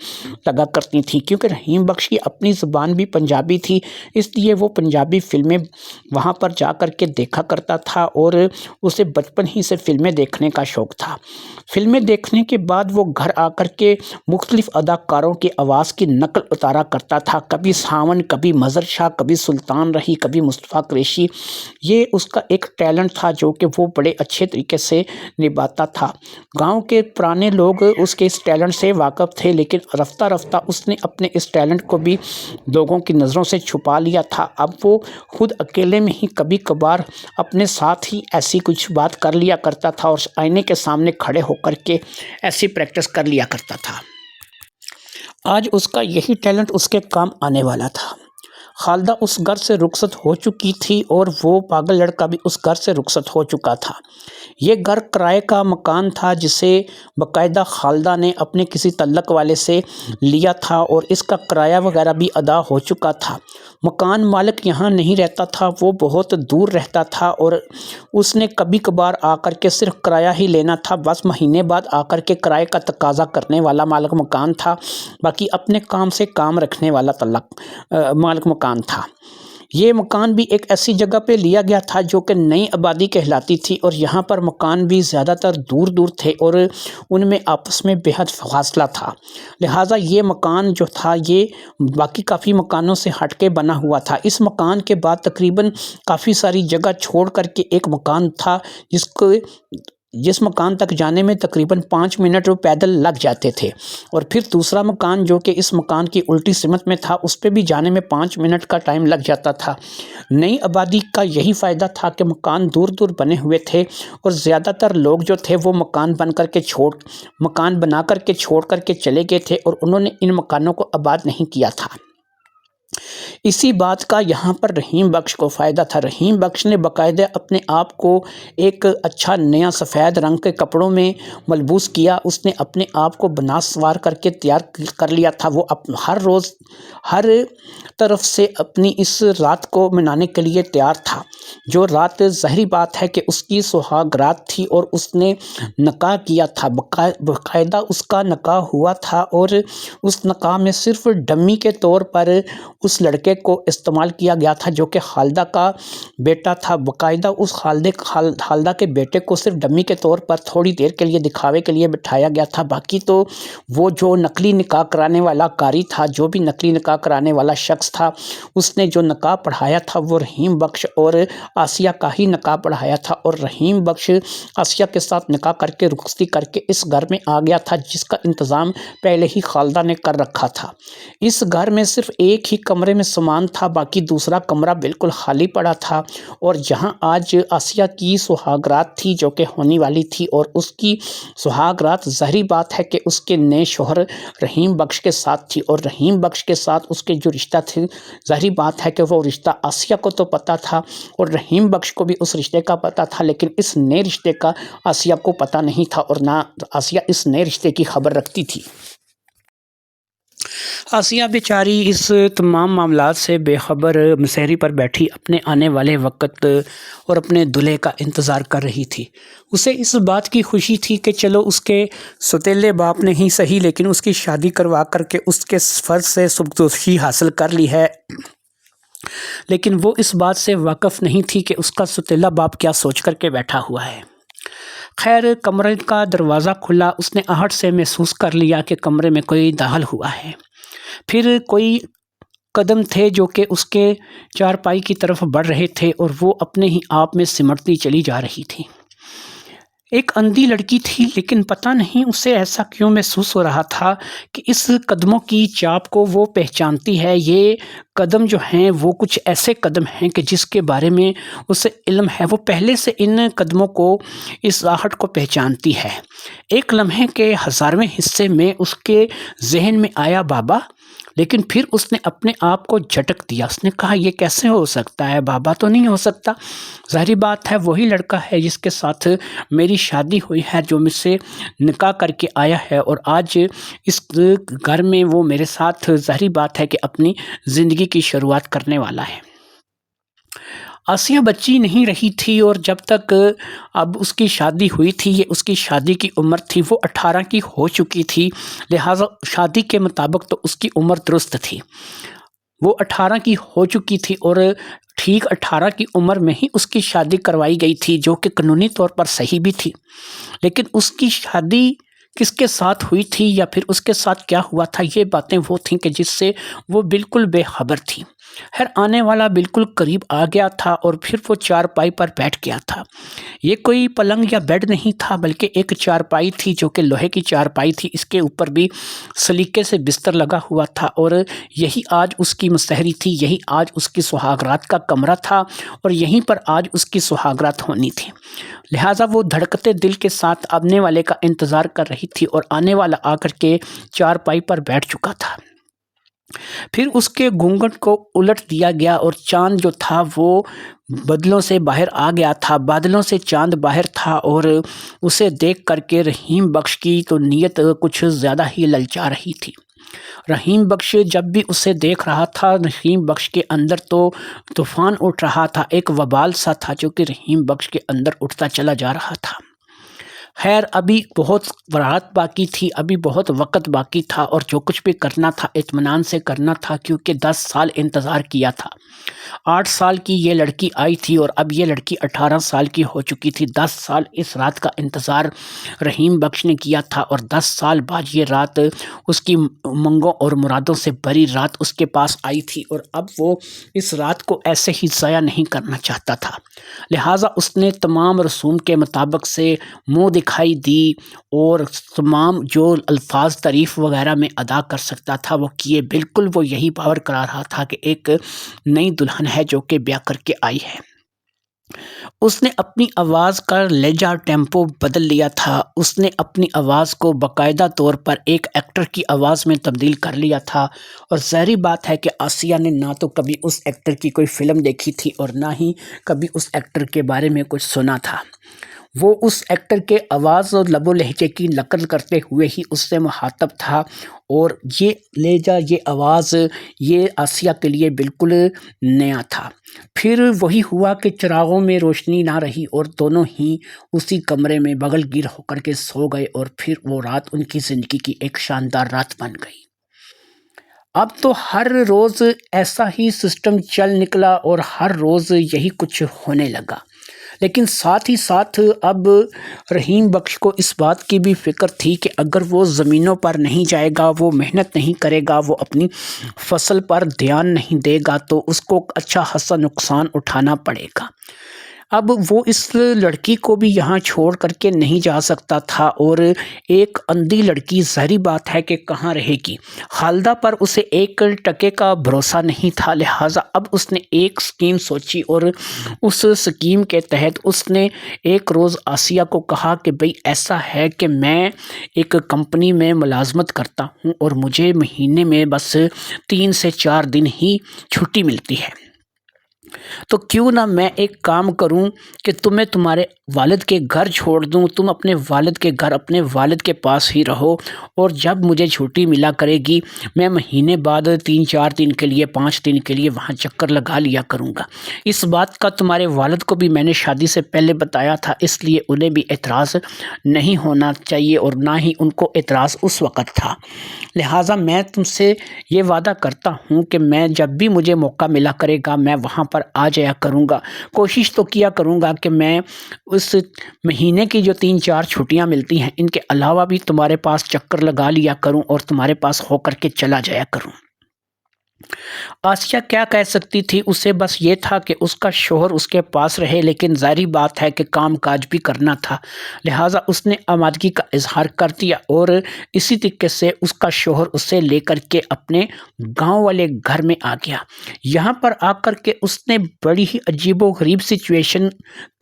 لگا کرتی تھیں، کیونکہ رحیم بخش کی اپنی زبان بھی پنجابی تھی، اس لیے وہ پنجابی فلمیں وہاں پر جا کر کے دیکھا کرتا تھا اور اسے بچپن ہی سے فلمیں دیکھنے کا شوق تھا۔ فلمیں دیکھنے کے بعد وہ گھر آ کر کے مختلف اداکاروں کی آواز کی نقل اتارا کرتا تھا، کبھی ساون، کبھی مظہر شاہ، کبھی سلطان رہی، کبھی مصطفیٰ قریشی۔ یہ اس کا ایک ٹیلنٹ تھا جو کہ وہ بڑے اچھے طریقے سے نبھاتا تھا۔ گاؤں کے پرانے لوگ اس کے اس ٹیلنٹ سے واقف تھے، لیکن رفتہ رفتہ اس نے اپنے اس ٹیلنٹ کو بھی لوگوں کی نظروں سے چھپا لیا تھا۔ اب وہ خود اکیلے میں ہی کبھی کبھار اپنے ساتھ ہی ایسی کچھ بات کر لیا کرتا تھا اور آئینے کے سامنے کھڑے ہو کر کے ایسی پریکٹس کر لیا کرتا تھا۔ آج اس کا یہی ٹیلنٹ اس کے کام آنے والا تھا۔ خالدہ اس گھر سے رخصت ہو چکی تھی اور وہ پاگل لڑکا بھی اس گھر سے رخصت ہو چکا تھا۔ یہ گھر کرائے کا مکان تھا جسے باقاعدہ خالدہ نے اپنے کسی تعلق والے سے لیا تھا اور اس کا کرایہ وغیرہ بھی ادا ہو چکا تھا۔ مکان مالک یہاں نہیں رہتا تھا، وہ بہت دور رہتا تھا اور اس نے کبھی کبھار آ کر کے صرف کرایہ ہی لینا تھا، بس مہینے بعد آ کر کے کرائے کا تقاضا کرنے والا مالک مکان تھا، باقی اپنے کام سے کام رکھنے والا مالک مکان تھا۔ یہ مکان بھی ایک ایسی جگہ پہ لیا گیا تھا جو کہ نئی آبادی کہلاتی تھی اور یہاں پر مکان بھی زیادہ تر دور دور تھے اور ان میں آپس میں بے حد فاصلہ تھا، لہٰذا یہ مکان جو تھا یہ باقی کافی مکانوں سے ہٹ کے بنا ہوا تھا۔ اس مکان کے بعد تقریباً کافی ساری جگہ چھوڑ کر کے ایک مکان تھا جس مکان تک جانے میں تقریباً 5 منٹ پیدل لگ جاتے تھے، اور پھر دوسرا مکان جو کہ اس مکان کی الٹی سمت میں تھا اس پہ بھی جانے میں 5 منٹ کا ٹائم لگ جاتا تھا۔ نئی آبادی کا یہی فائدہ تھا کہ مکان دور دور بنے ہوئے تھے اور زیادہ تر لوگ جو تھے وہ مکان بنا کر کے چھوڑ کر کے چلے گئے تھے اور انہوں نے ان مکانوں کو آباد نہیں کیا تھا۔ اسی بات کا یہاں پر رحیم بخش کو فائدہ تھا۔ رحیم بخش نے باقاعدہ اپنے آپ کو ایک اچھا نیا سفید رنگ کے کپڑوں میں ملبوس کیا، اس نے اپنے آپ کو بنا سوار کر کے تیار کر لیا تھا۔ وہ ہر روز ہر طرف سے اپنی اس رات کو منانے کے لیے تیار تھا، جو رات ظاہری بات ہے کہ اس کی سہاگ رات تھی اور اس نے نکاح کیا تھا، باقاعدہ اس کا نکاح ہوا تھا اور اس نکاح میں صرف ڈمی کے طور پر اس لڑکے کو استعمال کیا گیا تھا جو کہ خالدہ کا بیٹا تھا۔ باقاعدہ اس خالدہ کے بیٹے کو صرف ڈمی کے طور پر تھوڑی دیر کے لیے دکھاوے کے لیے بٹھایا گیا تھا، باقی تو وہ جو نقلی نکاح کرانے والا قاری تھا، جو بھی نقلی نکاح کرانے والا شخص تھا، اس نے جو نکاح پڑھایا تھا وہ رحیم بخش اور آسیہ کا ہی نکاح پڑھایا تھا، اور رحیم بخش آسیہ کے ساتھ نکاح کر کے رخصتی کر کے اس گھر میں آ گیا تھا جس کا انتظام پہلے ہی خالدہ نے کر رکھا تھا۔ اس گھر میں صرف ایک ہی کمرے میں سامان تھا، باقی دوسرا کمرہ بالکل خالی پڑا تھا، اور جہاں آج آسیہ کی سہاگ رات تھی جو کہ ہونے والی تھی، اور اس کی سہاگ رات ظاہری بات ہے کہ اس کے نئے شوہر رحیم بخش کے ساتھ تھی، اور رحیم بخش کے ساتھ اس کے جو رشتہ تھے ظاہری بات ہے کہ وہ رشتہ آسیہ کو تو پتہ تھا اور رحیم بخش کو بھی اس رشتے کا پتہ تھا، لیکن اس نئے رشتے کا آسیہ کو پتہ نہیں تھا اور نہ آسیہ اس نئے رشتے کی خبر رکھتی تھی۔ آسیہ بیچاری اس تمام معاملات سے بے خبر مسہری پر بیٹھی اپنے آنے والے وقت اور اپنے دلہے کا انتظار کر رہی تھی۔ اسے اس بات کی خوشی تھی کہ چلو اس کے سوتیلے باپ نے ہی صحیح لیکن اس کی شادی کروا کر کے اس کے فرض سے سبکدوشی حاصل کر لی ہے، لیکن وہ اس بات سے واقف نہیں تھی کہ اس کا سوتیلا باپ کیا سوچ کر کے بیٹھا ہوا ہے۔ خیر، کمرے کا دروازہ کھلا، اس نے آہٹ سے محسوس کر لیا کہ کمرے میں کوئی داخل ہوا ہے۔ پھر کوئی قدم تھے جو کہ اس کے چارپائی کی طرف بڑھ رہے تھے اور وہ اپنے ہی آپ میں سمٹتی چلی جا رہی تھی۔ ایک اندھی لڑکی تھی، لیکن پتہ نہیں اسے ایسا کیوں محسوس ہو رہا تھا کہ اس قدموں کی چاپ کو وہ پہچانتی ہے۔ یہ قدم جو ہیں وہ کچھ ایسے قدم ہیں کہ جس کے بارے میں اسے علم ہے، وہ پہلے سے ان قدموں کو، اس آہٹ کو پہچانتی ہے۔ ایک لمحے کے 1000ویں حصے میں اس کے ذہن میں آیا بابا، لیکن پھر اس نے اپنے آپ کو جھٹک دیا۔ اس نے کہا یہ کیسے ہو سکتا ہے، بابا تو نہیں ہو سکتا، ظاہری بات ہے وہی لڑکا ہے جس کے ساتھ میری شادی ہوئی ہے، جو مجھ سے نکاح کر کے آیا ہے اور آج اس گھر میں وہ میرے ساتھ ظاہری بات ہے کہ اپنی زندگی کی شروعات کرنے والا ہے۔ آسیہ بچی نہیں رہی تھی اور جب تک اب اس کی شادی ہوئی تھی، یہ اس کی شادی کی عمر تھی، وہ 18 کی ہو چکی تھی، لہٰذا شادی کے مطابق تو اس کی عمر درست تھی۔ وہ 18 کی ہو چکی تھی اور ٹھیک 18 کی عمر میں ہی اس کی شادی کروائی گئی تھی، جو کہ قانونی طور پر صحیح بھی تھی، لیکن اس کی شادی کس کے ساتھ ہوئی تھی یا پھر اس کے ساتھ کیا ہوا تھا، یہ باتیں وہ تھیں کہ جس سے وہ بالکل بے خبر تھی۔ ہر آنے والا بالکل قریب آ گیا تھا اور پھر وہ چارپائی پر بیٹھ گیا تھا۔ یہ کوئی پلنگ یا بیڈ نہیں تھا بلکہ ایک چارپائی تھی جو کہ لوہے کی چارپائی تھی، اس کے اوپر بھی سلیقے سے بستر لگا ہوا تھا اور یہی آج اس کی مسہری تھی، یہی آج اس کی سہاگ رات کا کمرہ تھا اور یہیں پر آج اس کی سہاگ رات ہونی تھی۔ لہٰذا وہ دھڑکتے دل کے ساتھ آنے والے کا انتظار کر رہی تھی اور آنے والا آ کر کے چارپائی پر بیٹھ چکا تھا۔ پھر اس کے گھونگھٹ کو الٹ دیا گیا اور چاند جو تھا وہ بادلوں سے باہر آ گیا تھا، بادلوں سے چاند باہر تھا، اور اسے دیکھ کر کے رحیم بخش کی تو نیت کچھ زیادہ ہی للچا رہی تھی۔ رحیم بخش جب بھی اسے دیکھ رہا تھا، رحیم بخش کے اندر تو طوفان اٹھ رہا تھا، ایک وبال سا تھا جو کہ رحیم بخش کے اندر اٹھتا چلا جا رہا تھا۔ خیر ابھی بہت رات باقی تھی، ابھی بہت وقت باقی تھا، اور جو کچھ بھی کرنا تھا اطمینان سے کرنا تھا، کیونکہ 10 سال انتظار کیا تھا۔ 8 سال کی یہ لڑکی آئی تھی اور اب یہ لڑکی 18 سال کی ہو چکی تھی۔ 10 سال اس رات کا انتظار رحیم بخش نے کیا تھا، اور 10 سال بعد یہ رات اس کی امنگوں اور مرادوں سے بھری رات اس کے پاس آئی تھی، اور اب وہ اس رات کو ایسے ہی ضائع نہیں کرنا چاہتا تھا۔ لہٰذا اس نے تمام رسوم کے مطابق سے منہ دکھائی دی، اور تمام جو الفاظ تعریف وغیرہ میں ادا کر سکتا تھا وہ کیے۔ بالکل وہ یہی باور کرا رہا تھا کہ ایک نئی دلہن ہے جو کہ بیاہ کر کے آئی ہے۔ اس نے اپنی آواز کا لہجہ ٹیمپو بدل لیا تھا، اس نے اپنی آواز کو باقاعدہ طور پر ایک ایکٹر کی آواز میں تبدیل کر لیا تھا، اور ظاہری بات ہے کہ آسیہ نے نہ تو کبھی اس ایکٹر کی کوئی فلم دیکھی تھی اور نہ ہی کبھی اس ایکٹر کے بارے میں کچھ سنا تھا۔ وہ اس ایکٹر کے آواز اور لب و لہجے کی نقل کرتے ہوئے ہی اس سے مخاطب تھا، اور یہ لہجہ، یہ آواز، یہ آسیہ کے لیے بالکل نیا تھا۔ پھر وہی ہوا کہ چراغوں میں روشنی نہ رہی اور دونوں ہی اسی کمرے میں بغل گیر ہو کر کے سو گئے، اور پھر وہ رات ان کی زندگی کی ایک شاندار رات بن گئی۔ اب تو ہر روز ایسا ہی سسٹم چل نکلا اور ہر روز یہی کچھ ہونے لگا، لیکن ساتھ ہی ساتھ اب رحیم بخش کو اس بات کی بھی فکر تھی کہ اگر وہ زمینوں پر نہیں جائے گا، وہ محنت نہیں کرے گا، وہ اپنی فصل پر دھیان نہیں دے گا تو اس کو اچھا خاصا نقصان اٹھانا پڑے گا۔ اب وہ اس لڑکی کو بھی یہاں چھوڑ کر کے نہیں جا سکتا تھا، اور ایک اندھی لڑکی ظاہری بات ہے کہ کہاں رہے گی۔ خالدہ پر اسے ایک ٹکے کا بھروسہ نہیں تھا، لہٰذا اب اس نے ایک سکیم سوچی، اور اس سکیم کے تحت اس نے ایک روز آسیہ کو کہا کہ بھئی ایسا ہے کہ میں ایک کمپنی میں ملازمت کرتا ہوں اور مجھے مہینے میں بس 3 سے 4 دن ہی چھٹی ملتی ہے، تو کیوں نہ میں ایک کام کروں کہ تمہیں تمہارے والد کے گھر چھوڑ دوں، تم اپنے والد کے گھر اپنے والد کے پاس ہی رہو، اور جب مجھے چھٹی ملا کرے گی میں مہینے بعد 3-4 دن کے لیے 5 دن کے لیے وہاں چکر لگا لیا کروں گا۔ اس بات کا تمہارے والد کو بھی میں نے شادی سے پہلے بتایا تھا، اس لیے انہیں بھی اعتراض نہیں ہونا چاہیے، اور نہ ہی ان کو اعتراض اس وقت تھا۔ لہٰذا میں تم سے یہ وعدہ کرتا ہوں کہ میں جب بھی مجھے موقع ملا کرے گا میں وہاں پر آ جایا کروں گا، کوشش تو کیا کروں گا کہ میں اس مہینے کی جو 3-4 چھٹیاں ملتی ہیں ان کے علاوہ بھی تمہارے پاس چکر لگا لیا کروں اور تمہارے پاس ہو کر کے چلا جایا کروں۔ آسیہ کیا کہہ سکتی تھی، اسے بس یہ تھا کہ اس کا شوہر اس کے پاس رہے، لیکن ظاہری بات ہے کہ کام کاج بھی کرنا تھا، لہٰذا اس نے آمادگی کا اظہار کر دیا، اور اسی طریقے سے اس کا شوہر اسے لے کر کے اپنے گاؤں والے گھر میں آ گیا۔ یہاں پر آ کر کے اس نے بڑی ہی عجیب و غریب سچویشن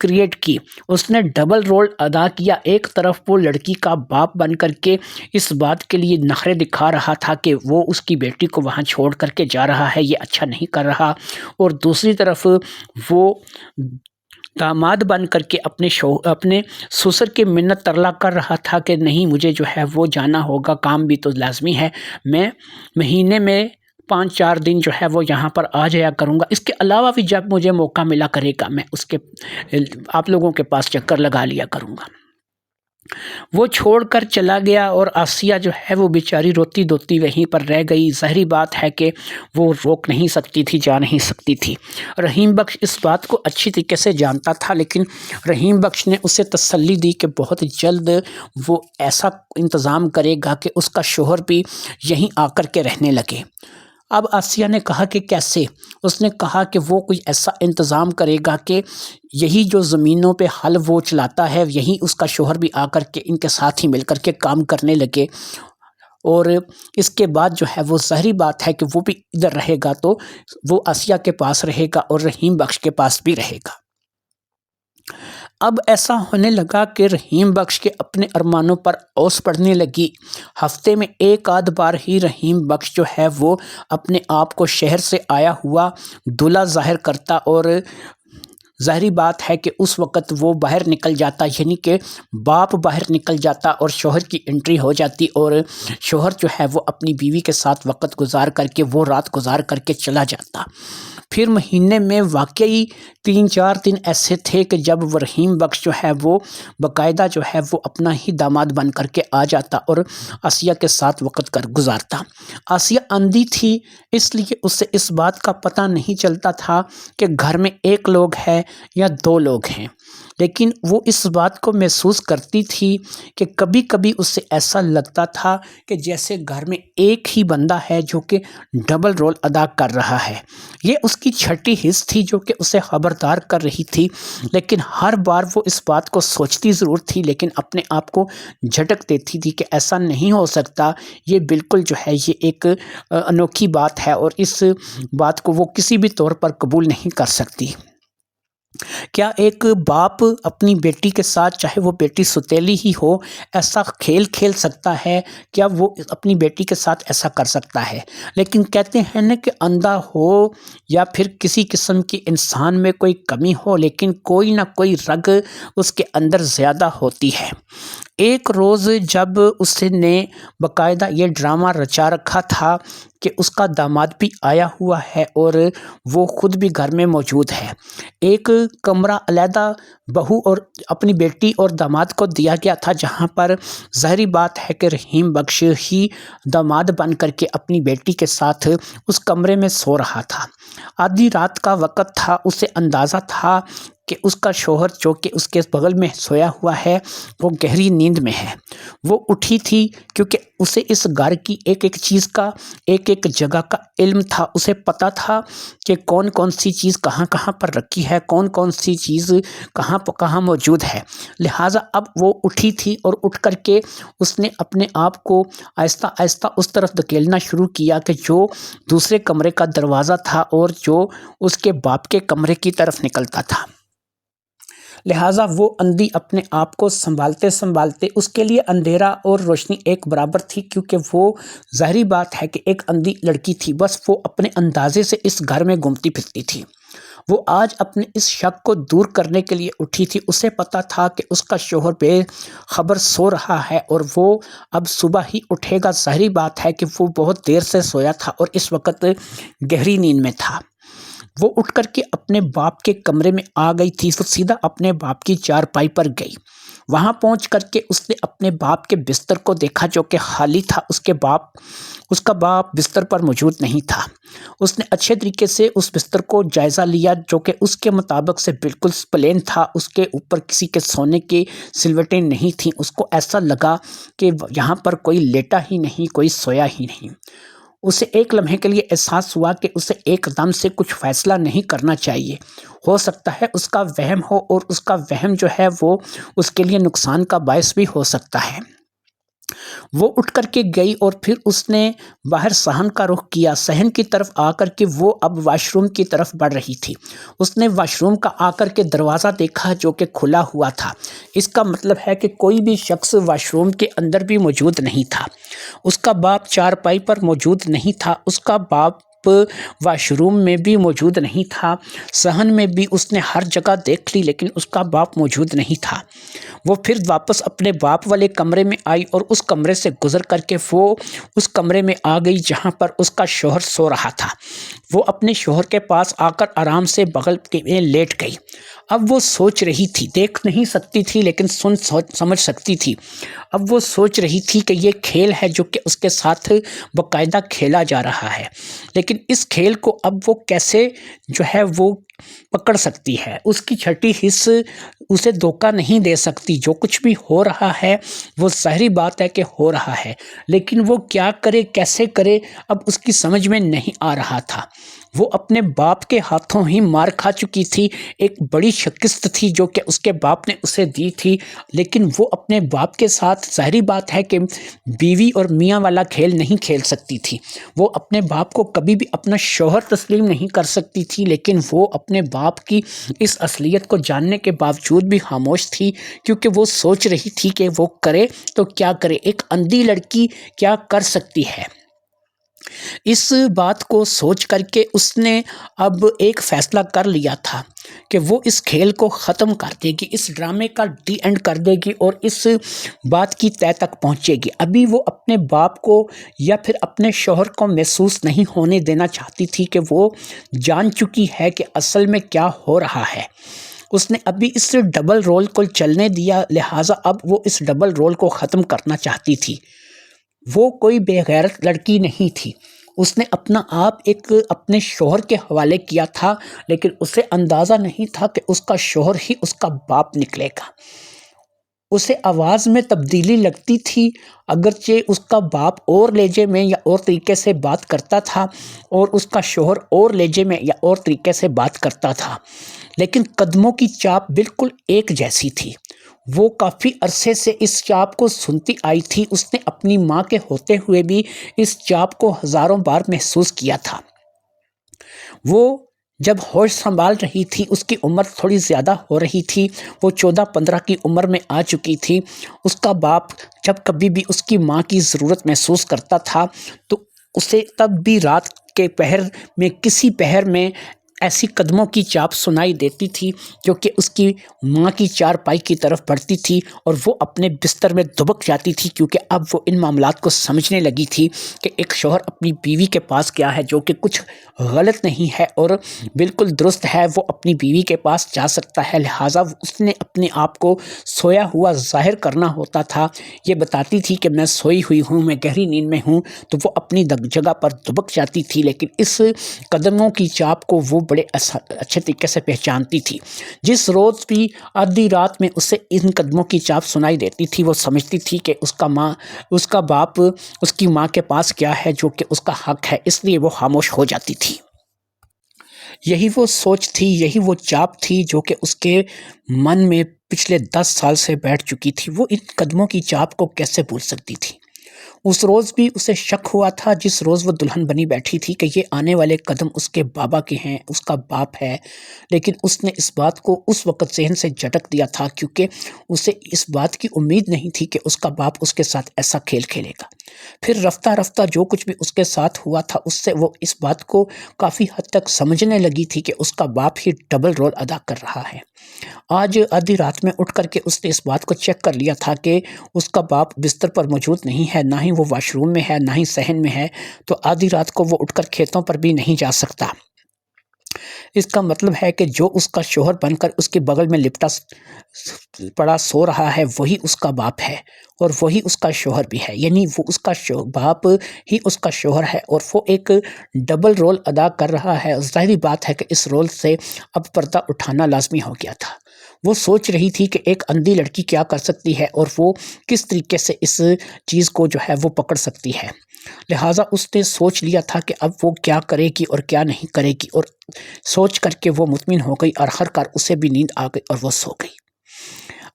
کریٹ کی، اس نے ڈبل رول ادا کیا۔ ایک طرف وہ لڑکی کا باپ بن کر کے اس بات کے لیے نخرے دکھا رہا تھا کہ وہ اس کی بیٹی کو وہاں چھوڑ کر کے جا رہا ہے، یہ اچھا نہیں کر رہا، اور دوسری طرف وہ داماد بن کر کے اپنے سسر کی منت ترلا کر رہا تھا کہ نہیں مجھے جو ہے وہ جانا ہوگا، کام بھی تو لازمی ہے، میں مہینے میں 5-4 دن جو ہے وہ یہاں پر آ جایا کروں گا، اس کے علاوہ بھی جب مجھے موقع ملا کرے گا میں آپ لوگوں کے پاس چکر لگا لیا کروں گا۔ وہ چھوڑ کر چلا گیا، اور آسیہ جو ہے وہ بیچاری روتی دھوتی وہیں پر رہ گئی۔ ظاہری بات ہے کہ وہ روک نہیں سکتی تھی، جا نہیں سکتی تھی۔ رحیم بخش اس بات کو اچھی طریقے سے جانتا تھا، لیکن رحیم بخش نے اسے تسلی دی کہ بہت جلد وہ ایسا انتظام کرے گا کہ اس کا شوہر بھی یہیں آ کر کے رہنے لگے۔ اب آسیہ نے کہا کہ کیسے؟ اس نے کہا کہ وہ کوئی ایسا انتظام کرے گا کہ یہی جو زمینوں پہ حل وہ چلاتا ہے یہی اس کا شوہر بھی آ کر کے ان کے ساتھ ہی مل کر کے کام کرنے لگے، اور اس کے بعد جو ہے وہ ظاہری بات ہے کہ وہ بھی ادھر رہے گا تو وہ آسیہ کے پاس رہے گا اور رحیم بخش کے پاس بھی رہے گا۔ اب ایسا ہونے لگا کہ رحیم بخش کے اپنے ارمانوں پر اوس پڑنے لگی۔ ہفتے میں ایک آدھ بار ہی رحیم بخش جو ہے وہ اپنے آپ کو شہر سے آیا ہوا دلہا ظاہر کرتا، اور ظاہری بات ہے کہ اس وقت وہ باہر نکل جاتا، یعنی کہ باپ باہر نکل جاتا اور شوہر کی انٹری ہو جاتی، اور شوہر جو ہے وہ اپنی بیوی کے ساتھ وقت گزار کر کے وہ رات گزار کر کے چلا جاتا۔ پھر مہینے میں واقعی 3-4 دن ایسے تھے کہ جب وہ رحیم بخش جو ہے وہ باقاعدہ جو ہے وہ اپنا ہی داماد بن کر کے آ جاتا اور آسیہ کے ساتھ وقت گزارتا۔ آسیہ اندھی تھی، اس لیے اسے اس بات کا پتہ نہیں چلتا تھا کہ گھر میں ایک لوگ ہے یا 2 لوگ ہیں، لیکن وہ اس بات کو محسوس کرتی تھی کہ کبھی کبھی اسے ایسا لگتا تھا کہ جیسے گھر میں ایک ہی بندہ ہے جو کہ ڈبل رول ادا کر رہا ہے۔ یہ اس کی چھٹی حس تھی جو کہ اسے خبردار کر رہی تھی، لیکن ہر بار وہ اس بات کو سوچتی ضرور تھی، لیکن اپنے آپ کو جھٹک دیتی تھی کہ ایسا نہیں ہو سکتا، یہ بالکل جو ہے یہ ایک انوکھی بات ہے اور اس بات کو وہ کسی بھی طور پر قبول نہیں کر سکتی۔ کیا ایک باپ اپنی بیٹی کے ساتھ، چاہے وہ بیٹی ستیلی ہی ہو، ایسا کھیل کھیل سکتا ہے؟ کیا وہ اپنی بیٹی کے ساتھ ایسا کر سکتا ہے؟ لیکن کہتے ہیں نا کہ اندھا ہو یا پھر کسی قسم کی انسان میں کوئی کمی ہو، لیکن کوئی نہ کوئی رگ اس کے اندر زیادہ ہوتی ہے۔ ایک روز جب اس نے باقاعدہ یہ ڈرامہ رچا رکھا تھا کہ اس کا داماد بھی آیا ہوا ہے اور وہ خود بھی گھر میں موجود ہے، ایک کمرہ علیحدہ بہو اور اپنی بیٹی اور داماد کو دیا گیا تھا، جہاں پر ظاہری بات ہے کہ رحیم بخش ہی داماد بن کر کے اپنی بیٹی کے ساتھ اس کمرے میں سو رہا تھا۔ آدھی رات کا وقت تھا، اسے اندازہ تھا کہ اس کا شوہر جو کہ اس کے بغل میں سویا ہوا ہے وہ گہری نیند میں ہے۔ وہ اٹھی تھی کیونکہ اسے اس گھر کی ایک ایک چیز کا، ایک ایک جگہ کا علم تھا، اسے پتا تھا کہ کون کون سی چیز کہاں کہاں پر رکھی ہے، کون کون سی چیز کہاں کہاں موجود ہے۔ لہٰذا اب وہ اٹھی تھی اور اٹھ کر کے اس نے اپنے آپ کو آہستہ آہستہ اس طرف دھکیلنا شروع کیا کہ جو دوسرے کمرے کا دروازہ تھا اور جو اس کے باپ کے کمرے کی طرف نکلتا تھا۔ لہٰذا وہ اندھی اپنے آپ کو سنبھالتے سنبھالتے، اس کے لیے اندھیرا اور روشنی ایک برابر تھی، کیونکہ وہ ظاہری بات ہے کہ ایک اندھی لڑکی تھی، بس وہ اپنے اندازے سے اس گھر میں گھومتی پھرتی تھی۔ وہ آج اپنے اس شک کو دور کرنے کے لیے اٹھی تھی۔ اسے پتا تھا کہ اس کا شوہر بے خبر سو رہا ہے اور وہ اب صبح ہی اٹھے گا۔ ظاہری بات ہے کہ وہ بہت دیر سے سویا تھا اور اس وقت گہری نیند میں تھا۔ وہ اٹھ کر کے اپنے باپ کے کمرے میں آ گئی تھی، تو سیدھا اپنے باپ کی چارپائی پر گئی۔ وہاں پہنچ کر کے اس نے اپنے باپ کے بستر کو دیکھا جو کہ خالی تھا، اس کا باپ بستر پر موجود نہیں تھا۔ اس نے اچھے طریقے سے اس بستر کو جائزہ لیا جو کہ اس کے مطابق سے بالکل پلین تھا، اس کے اوپر کسی کے سونے کی سلوٹیں نہیں تھیں۔ اس کو ایسا لگا کہ یہاں پر کوئی لیٹا ہی نہیں، کوئی سویا ہی نہیں۔ اسے ایک لمحے کے لیے احساس ہوا کہ اسے ایک دم سے کچھ فیصلہ نہیں کرنا چاہیے، ہو سکتا ہے اس کا وہم ہو اور اس کا وہم جو ہے وہ اس کے لیے نقصان کا باعث بھی ہو سکتا ہے۔ وہ اٹھ کر کے گئی اور پھر اس نے باہر صحن کا رخ کیا۔ صحن کی طرف آ کر کے وہ اب واش روم کی طرف بڑھ رہی تھی۔ اس نے واش روم کا آ کر کے دروازہ دیکھا جو کہ کھلا ہوا تھا۔ اس کا مطلب ہے کہ کوئی بھی شخص واش روم کے اندر بھی موجود نہیں تھا۔ اس کا باپ چارپائی پر موجود نہیں تھا، اس کا باپ واش روم میں بھی موجود نہیں تھا، صحن میں بھی اس نے ہر جگہ دیکھ لی لیکن اس کا باپ موجود نہیں تھا۔ وہ پھر واپس اپنے باپ والے کمرے میں آئی اور اس کمرے سے گزر کر کے وہ اس کمرے میں آ گئی جہاں پر اس کا شوہر سو رہا تھا۔ وہ اپنے شوہر کے پاس آ کر آرام سے بغل میں لیٹ گئی۔ اب وہ سوچ رہی تھی، دیکھ نہیں سکتی تھی لیکن سمجھ سکتی تھی۔ اب وہ سوچ رہی تھی کہ یہ کھیل ہے جو کہ اس کے ساتھ باقاعدہ کھیلا جا رہا ہے، لیکن اس کھیل کو اب وہ کیسے جو ہے وہ پکڑ سکتی ہے۔ اس کی چھٹی حص اسے دھوکہ نہیں دے سکتی۔ جو کچھ بھی ہو رہا ہے وہ ظاہری بات ہے کہ ہو رہا ہے، لیکن وہ کیا کرے، کیسے کرے، اب اس کی سمجھ میں نہیں آ رہا تھا۔ وہ اپنے باپ کے ہاتھوں ہی مار کھا چکی تھی، ایک بڑی شکست تھی جو کہ اس کے باپ نے اسے دی تھی، لیکن وہ اپنے باپ کے ساتھ ظاہری بات ہے کہ بیوی اور میاں والا کھیل نہیں کھیل سکتی تھی۔ وہ اپنے باپ کو کبھی بھی اپنا شوہر تسلیم نہیں کر سکتی تھی، لیکن وہ اپنے اپنے باپ کی اس اصلیت کو جاننے کے باوجود بھی خاموش تھی، کیونکہ وہ سوچ رہی تھی کہ وہ کرے تو کیا کرے، ایک اندھی لڑکی کیا کر سکتی ہے۔ اس بات کو سوچ کر کے اس نے اب ایک فیصلہ کر لیا تھا کہ وہ اس کھیل کو ختم کر دے گی، اس ڈرامے کا ڈی اینڈ کر دے گی اور اس بات کی تہہ تک پہنچے گی۔ ابھی وہ اپنے باپ کو یا پھر اپنے شوہر کو محسوس نہیں ہونے دینا چاہتی تھی کہ وہ جان چکی ہے کہ اصل میں کیا ہو رہا ہے۔ اس نے ابھی اس ڈبل رول کو چلنے دیا، لہٰذا اب وہ اس ڈبل رول کو ختم کرنا چاہتی تھی۔ وہ کوئی بے غیرت لڑکی نہیں تھی، اس نے اپنا آپ ایک اپنے شوہر کے حوالے کیا تھا، لیکن اسے اندازہ نہیں تھا کہ اس کا شوہر ہی اس کا باپ نکلے گا۔ اسے آواز میں تبدیلی لگتی تھی، اگرچہ اس کا باپ اور لہجے میں یا اور طریقے سے بات کرتا تھا اور اس کا شوہر اور لہجے میں یا اور طریقے سے بات کرتا تھا، لیکن قدموں کی چاپ بالکل ایک جیسی تھی۔ وہ کافی عرصے سے اس چاپ کو سنتی آئی تھی، اس نے اپنی ماں کے ہوتے ہوئے بھی اس چاپ کو ہزاروں بار محسوس کیا تھا۔ وہ جب ہوش سنبھال رہی تھی، اس کی عمر تھوڑی زیادہ ہو رہی تھی، وہ 14-15 کی عمر میں آ چکی تھی۔ اس کا باپ جب کبھی بھی اس کی ماں کی ضرورت محسوس کرتا تھا تو اسے تب بھی رات کے پہر میں کسی پہر میں ایسی قدموں کی چاپ سنائی دیتی تھی جو کہ اس کی ماں کی چارپائی کی طرف بڑھتی تھی اور وہ اپنے بستر میں دبک جاتی تھی، کیونکہ اب وہ ان معاملات کو سمجھنے لگی تھی کہ ایک شوہر اپنی بیوی کے پاس کیا ہے جو کہ کچھ غلط نہیں ہے اور بالکل درست ہے، وہ اپنی بیوی کے پاس جا سکتا ہے، لہٰذا اس نے اپنے آپ کو سویا ہوا ظاہر کرنا ہوتا تھا۔ یہ بتاتی تھی کہ میں سوئی ہوئی ہوں، میں گہری نیند میں ہوں، تو وہ اپنی جگہ پر دبک جاتی تھی، لیکن اس قدموں کی چاپ کو وہ بڑے اچھے طریقے سے پہچانتی تھی۔ جس روز بھی آدھی رات میں اسے ان قدموں کی چاپ سنائی دیتی تھی، وہ سمجھتی تھی کہ اس کا باپ اس کی ماں کے پاس کیا ہے جو کہ اس کا حق ہے، اس لیے وہ خاموش ہو جاتی تھی۔ یہی وہ سوچ تھی، یہی وہ چاپ تھی جو کہ اس کے من میں پچھلے 10 سال سے بیٹھ چکی تھی۔ وہ ان قدموں کی چاپ کو کیسے بھول سکتی تھی؟ اس روز بھی اسے شک ہوا تھا جس روز وہ دلہن بنی بیٹھی تھی کہ یہ آنے والے قدم اس کے بابا کے ہیں، اس کا باپ ہے، لیکن اس نے اس بات کو اس وقت ذہن سے جھٹک دیا تھا کیونکہ اسے اس بات کی امید نہیں تھی کہ اس کا باپ اس کے ساتھ ایسا کھیل کھیلے گا۔ پھر رفتہ رفتہ جو کچھ بھی اس کے ساتھ ہوا تھا اس سے وہ اس بات کو کافی حد تک سمجھنے لگی تھی کہ اس کا باپ ہی ڈبل رول ادا کر رہا ہے۔ آج آدھی رات میں اٹھ کر کے اس نے اس بات کو چیک کر لیا تھا کہ اس کا باپ بستر پر موجود نہیں ہے، نہ ہی وہ واش روم میں ہے، نہ ہی صحن میں ہے، تو آدھی رات کو وہ اٹھ کر کھیتوں پر بھی نہیں جا سکتا۔ اس کا مطلب ہے کہ جو اس کا شوہر بن کر اس کے بغل میں لپٹا پڑا سو رہا ہے وہی اس کا باپ ہے اور وہی اس کا شوہر بھی ہے، یعنی وہ اس کا باپ ہی اس کا شوہر ہے اور وہ ایک ڈبل رول ادا کر رہا ہے۔ ظاہری بات ہے کہ اس رول سے اب پردہ اٹھانا لازمی ہو گیا تھا۔ وہ سوچ رہی تھی کہ ایک اندھی لڑکی کیا کر سکتی ہے اور وہ کس طریقے سے اس چیز کو جو ہے وہ پکڑ سکتی ہے، لہٰذا اس نے سوچ لیا تھا کہ اب وہ کیا کرے گی اور کیا نہیں کرے گی، اور سوچ کر کے وہ مطمئن ہو گئی اور آخرکار اسے بھی نیند آ گئی اور وہ سو گئی۔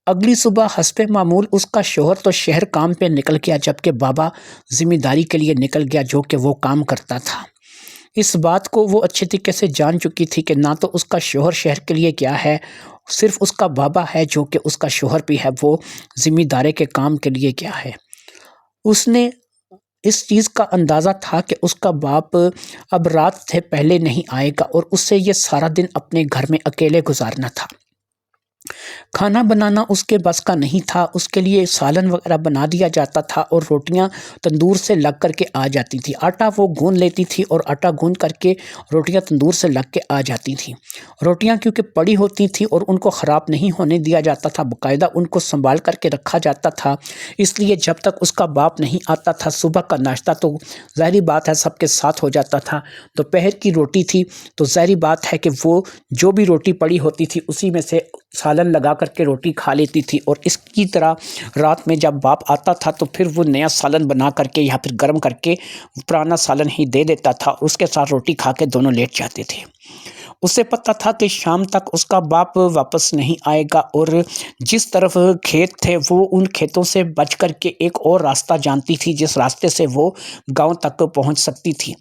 اگلی صبح حسب معمول اس کا شوہر تو شہر کام پہ نکل گیا، جبکہ بابا ذمہ داری کے لیے نکل گیا جو کہ وہ کام کرتا تھا۔ اس بات کو وہ اچھے طریقے سے جان چکی تھی کہ نہ تو اس کا شوہر شہر کے لیے گیا ہے، صرف اس کا بابا ہے جو کہ اس کا شوہر بھی ہے، وہ ذمہ داری کے کام کے لیے گیا ہے۔ اس نے اس چیز کا اندازہ تھا کہ اس کا باپ اب رات سے پہلے نہیں آئے گا اور اسے یہ سارا دن اپنے گھر میں اکیلے گزارنا تھا۔ کھانا بنانا اس کے بس کا نہیں تھا، اس کے لیے سالن وغیرہ بنا دیا جاتا تھا اور روٹیاں تندور سے لگ کر کے آ جاتی تھی۔ آٹا وہ گون لیتی تھی اور آٹا گون کر کے روٹیاں تندور سے لگ کے آ جاتی تھیں۔ روٹیاں کیونکہ پڑی ہوتی تھیں اور ان کو خراب نہیں ہونے دیا جاتا تھا، باقاعدہ ان کو سنبھال کر کے رکھا جاتا تھا، اس لیے جب تک اس کا باپ نہیں آتا تھا صبح کا ناشتہ تو ظاہری بات ہے سب کے ساتھ ہو جاتا تھا۔ دوپہر کی روٹی تھی تو ظاہری بات ہے کہ وہ جو بھی روٹی پڑی ہوتی تھی اسی میں سے سالن لگا کر کے روٹی کھا لیتی تھی، اور اس کی طرح رات میں جب باپ آتا تھا تو پھر وہ نیا سالن بنا کر کے یا پھر گرم کر کے پرانا سالن ہی دے دیتا تھا اور اس کے ساتھ روٹی کھا کے دونوں لیٹ جاتے تھے۔ اسے پتہ تھا کہ شام تک اس کا باپ واپس نہیں آئے گا، اور جس طرف کھیت تھے وہ ان کھیتوں سے بچ کر کے ایک اور راستہ جانتی تھی جس راستے سے وہ گاؤں تک پہنچ سکتی تھی۔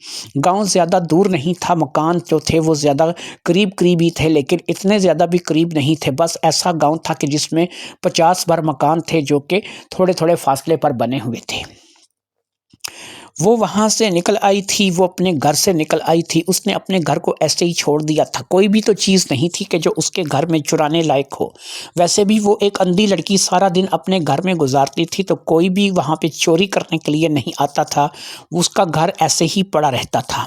گاؤں زیادہ دور نہیں تھا، مکان جو تھے وہ زیادہ قریب قریب ہی تھے، لیکن اتنے زیادہ بھی قریب نہیں تھے۔ بس ایسا گاؤں تھا کہ جس میں 50 بھر مکان تھے جو کہ تھوڑے تھوڑے فاصلے پر بنے ہوئے تھے۔ وہ وہاں سے نکل آئی تھی، وہ اپنے گھر سے نکل آئی تھی۔ اس نے اپنے گھر کو ایسے ہی چھوڑ دیا تھا، کوئی بھی تو چیز نہیں تھی کہ جو اس کے گھر میں چرانے لائق ہو۔ ویسے بھی وہ ایک اندھی لڑکی سارا دن اپنے گھر میں گزارتی تھی، تو کوئی بھی وہاں پہ چوری کرنے کے لیے نہیں آتا تھا، اس کا گھر ایسے ہی پڑا رہتا تھا۔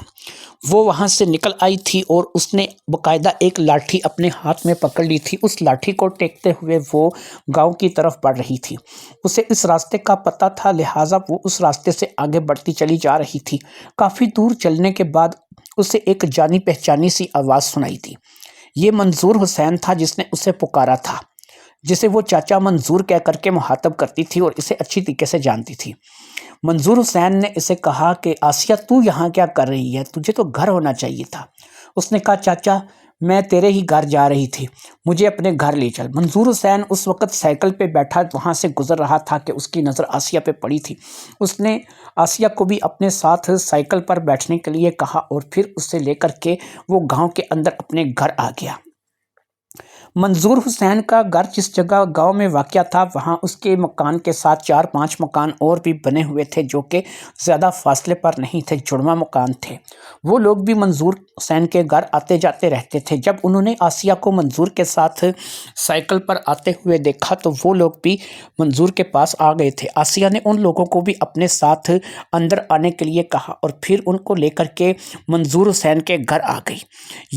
وہ وہاں سے نکل آئی تھی اور اس نے باقاعدہ ایک لاٹھی اپنے ہاتھ میں پکڑ لی تھی۔ اس لاٹھی کو ٹیکتے ہوئے وہ گاؤں کی طرف بڑھ رہی تھی۔ اسے اس راستے کا پتہ تھا، لہٰذا وہ اس راستے سے آگے بڑھتی چلی جا رہی تھی۔ کافی دور چلنے کے بعد اسے ایک جانی پہچانی سی آواز سنائی دی۔ یہ منظور حسین تھا جس نے اسے پکارا تھا، جسے وہ چاچا منظور کہہ کر کے مخاطب کرتی تھی اور اسے اچھی طریقے سے جانتی تھی۔ منظور حسین نے اسے کہا کہ آسیہ تو یہاں کیا کر رہی ہے؟ تجھے تو گھر ہونا چاہیے تھا۔ اس نے کہا چاچا میں تیرے ہی گھر جا رہی تھی، مجھے اپنے گھر لے چل۔ منظور حسین اس وقت سائیکل پہ بیٹھا وہاں سے گزر رہا تھا کہ اس کی نظر آسیہ پہ پڑی تھی۔ اس نے آسیہ کو بھی اپنے ساتھ سائیکل پر بیٹھنے کے لیے کہا اور پھر اسے لے کر کے وہ گاؤں کے اندر اپنے گھر آ گیا۔ منظور حسین کا گھر جس جگہ گاؤں میں واقع تھا، وہاں اس کے مکان کے ساتھ 4-5 مکان اور بھی بنے ہوئے تھے جو کہ زیادہ فاصلے پر نہیں تھے، جڑواں مکان تھے۔ وہ لوگ بھی منظور حسین کے گھر آتے جاتے رہتے تھے۔ جب انہوں نے آسیہ کو منظور کے ساتھ سائیکل پر آتے ہوئے دیکھا تو وہ لوگ بھی منظور کے پاس آ گئے تھے۔ آسیہ نے ان لوگوں کو بھی اپنے ساتھ اندر آنے کے لیے کہا اور پھر ان کو لے کر کے منظور حسین کے گھر آ گئی۔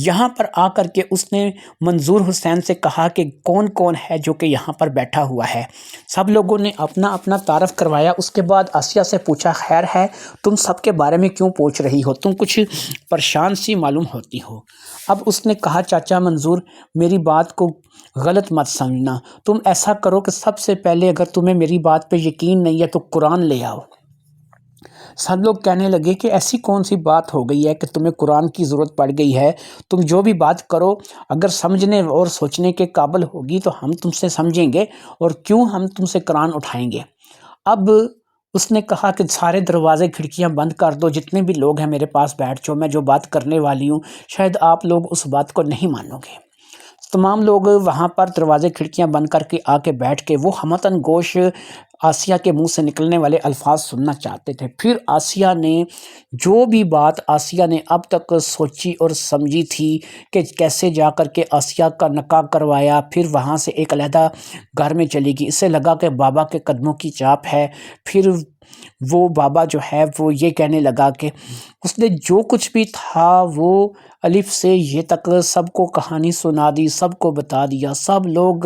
یہاں پر آ کر کے اس نے منظور حسین سے کہا کہ کون کون ہے جو کہ یہاں پر بیٹھا ہوا ہے۔ سب لوگوں نے اپنا اپنا تعارف کروایا۔ اس کے بعد آسیہ سے پوچھا خیر ہے تم سب کے بارے میں کیوں پوچھ رہی ہو؟ تم کچھ پریشان سی معلوم ہوتی ہو۔ اب اس نے کہا چاچا منظور میری بات کو غلط مت سمجھنا، تم ایسا کرو کہ سب سے پہلے اگر تمہیں میری بات پہ یقین نہیں ہے تو قرآن لے آؤ۔ سب لوگ کہنے لگے کہ ایسی کون سی بات ہو گئی ہے کہ تمہیں قرآن کی ضرورت پڑ گئی ہے؟ تم جو بھی بات کرو اگر سمجھنے اور سوچنے کے قابل ہوگی تو ہم تم سے سمجھیں گے، اور کیوں ہم تم سے قرآن اٹھائیں گے۔ اب اس نے کہا کہ سارے دروازے کھڑکیاں بند کر دو، جتنے بھی لوگ ہیں میرے پاس بیٹھ جاؤ، میں جو بات کرنے والی ہوں شاید آپ لوگ اس بات کو نہیں مانو گے۔ تمام لوگ وہاں پر دروازے کھڑکیاں بند کر کے آ کے بیٹھ کے وہ ہمتاً گوش آسیہ کے منہ سے نکلنے والے الفاظ سننا چاہتے تھے۔ پھر آسیہ نے جو بھی بات آسیہ نے اب تک سوچی اور سمجھی تھی کہ کیسے جا کر کے آسیہ کا نکاح کروایا، پھر وہاں سے ایک علیحدہ گھر میں چلی گئی۔ اسے لگا کہ بابا کے قدموں کی چاپ ہے۔ پھر وہ بابا جو ہے وہ یہ کہنے لگا کہ اس نے جو کچھ بھی تھا وہ الف سے یہ تک سب کو کہانی سنا دی، سب کو بتا دیا۔ سب لوگ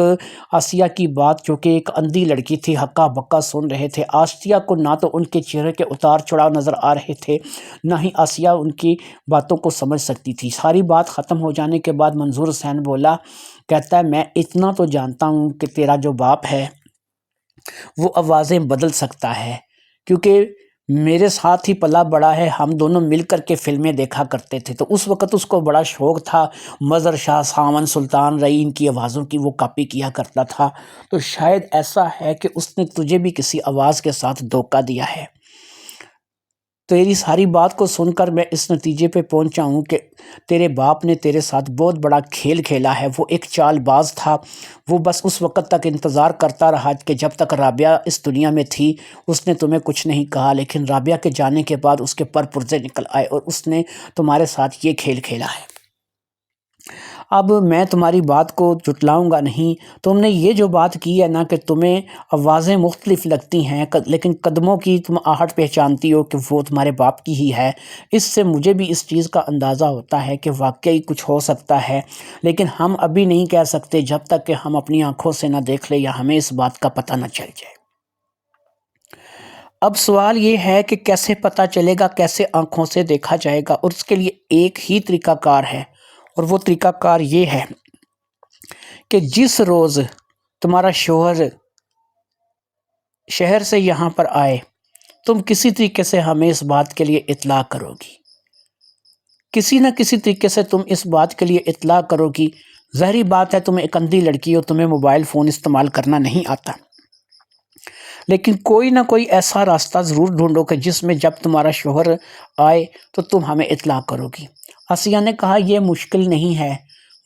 آسیہ کی بات جو کہ ایک اندھی لڑکی تھی ہکا بکا سن رہے تھے۔ آسیہ کو نہ تو ان کے چہرے کے اتار چڑھاؤ نظر آ رہے تھے، نہ ہی آسیہ ان کی باتوں کو سمجھ سکتی تھی۔ ساری بات ختم ہو جانے کے بعد منظور حسین بولا، کہتا ہے میں اتنا تو جانتا ہوں کہ تیرا جو باپ ہے وہ آوازیں بدل سکتا ہے، کیونکہ میرے ساتھ ہی پلا بڑا ہے، ہم دونوں مل کر کے فلمیں دیکھا کرتے تھے۔ تو اس وقت اس کو بڑا شوق تھا، مظہر شاہ، ساون سلطان رئی، ان کی آوازوں کی وہ کاپی کیا کرتا تھا۔ تو شاید ایسا ہے کہ اس نے تجھے بھی کسی آواز کے ساتھ دھوکہ دیا ہے۔ تیری ساری بات کو سن کر میں اس نتیجے پہ پہنچا ہوں کہ تیرے باپ نے تیرے ساتھ بہت بڑا کھیل کھیلا ہے۔ وہ ایک چال باز تھا، وہ بس اس وقت تک انتظار کرتا رہا کہ جب تک رابعہ اس دنیا میں تھی اس نے تمہیں کچھ نہیں کہا، لیکن رابعہ کے جانے کے بعد اس کے پر پرزے نکل آئے اور اس نے تمہارے ساتھ یہ کھیل کھیلا ہے۔ اب میں تمہاری بات کو جھٹلاؤں گا نہیں۔ تم نے یہ جو بات کی ہے نا کہ تمہیں آوازیں مختلف لگتی ہیں لیکن قدموں کی تم آہٹ پہچانتی ہو کہ وہ تمہارے باپ کی ہی ہے، اس سے مجھے بھی اس چیز کا اندازہ ہوتا ہے کہ واقعی کچھ ہو سکتا ہے، لیکن ہم ابھی نہیں کہہ سکتے جب تک کہ ہم اپنی آنکھوں سے نہ دیکھ لیں یا ہمیں اس بات کا پتہ نہ چل جائے۔ اب سوال یہ ہے کہ کیسے پتہ چلے گا، کیسے آنکھوں سے دیکھا جائے گا، اور اس کے لیے ایک ہی طریقہ کار ہے، اور وہ طریقہ کار یہ ہے کہ جس روز تمہارا شوہر شہر سے یہاں پر آئے تم کسی طریقے سے ہمیں اس بات کے لیے اطلاع کرو گی کسی نہ کسی طریقے سے تم اس بات کے لیے اطلاع کرو گی۔ ظاہری بات ہے تم ایک اندھی لڑکی ہو، تمہیں موبائل فون استعمال کرنا نہیں آتا، لیکن کوئی نہ کوئی ایسا راستہ ضرور ڈھونڈو کہ جس میں جب تمہارا شوہر آئے تو تم ہمیں اطلاع کرو گی۔ آسیہ نے کہا یہ مشکل نہیں ہے،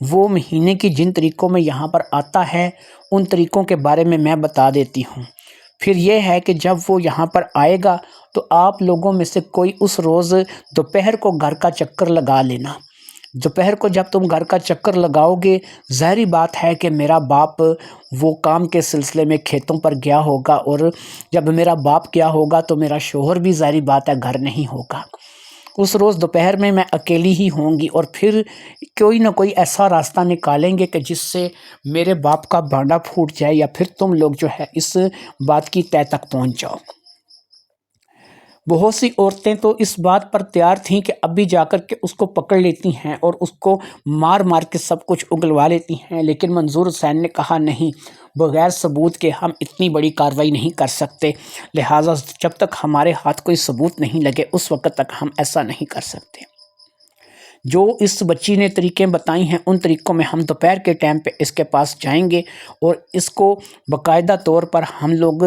وہ مہینے کی جن طریقوں میں یہاں پر آتا ہے ان طریقوں کے بارے میں بتا دیتی ہوں۔ پھر یہ ہے کہ جب وہ یہاں پر آئے گا تو آپ لوگوں میں سے کوئی اس روز دوپہر کو گھر کا چکر لگا لینا۔ دوپہر کو جب تم گھر کا چکر لگاؤ گے، ظاہری بات ہے کہ میرا باپ وہ کام کے سلسلے میں کھیتوں پر گیا ہوگا، اور جب میرا باپ گیا ہوگا تو میرا شوہر بھی ظاہری بات ہے گھر نہیں ہوگا۔ اس روز دوپہر میں اکیلی ہی ہوں گی، اور پھر کوئی نہ کوئی ایسا راستہ نکالیں گے کہ جس سے میرے باپ کا بانڈا پھوٹ جائے، یا پھر تم لوگ جو ہے اس بات کی تہہ تک پہنچ جاؤ۔ بہت سی عورتیں تو اس بات پر تیار تھیں کہ ابھی جا کر کے اس کو پکڑ لیتی ہیں اور اس کو مار مار کے سب کچھ اگلوا لیتی ہیں، لیکن منظور حسین نے کہا نہیں، بغیر ثبوت کے ہم اتنی بڑی کارروائی نہیں کر سکتے، لہٰذا جب تک ہمارے ہاتھ کوئی ثبوت نہیں لگے اس وقت تک ہم ایسا نہیں کر سکتے۔ جو اس بچی نے طریقے بتائی ہیں ان طریقوں میں ہم دوپہر کے ٹائم پہ اس کے پاس جائیں گے، اور اس کو باقاعدہ طور پر ہم لوگ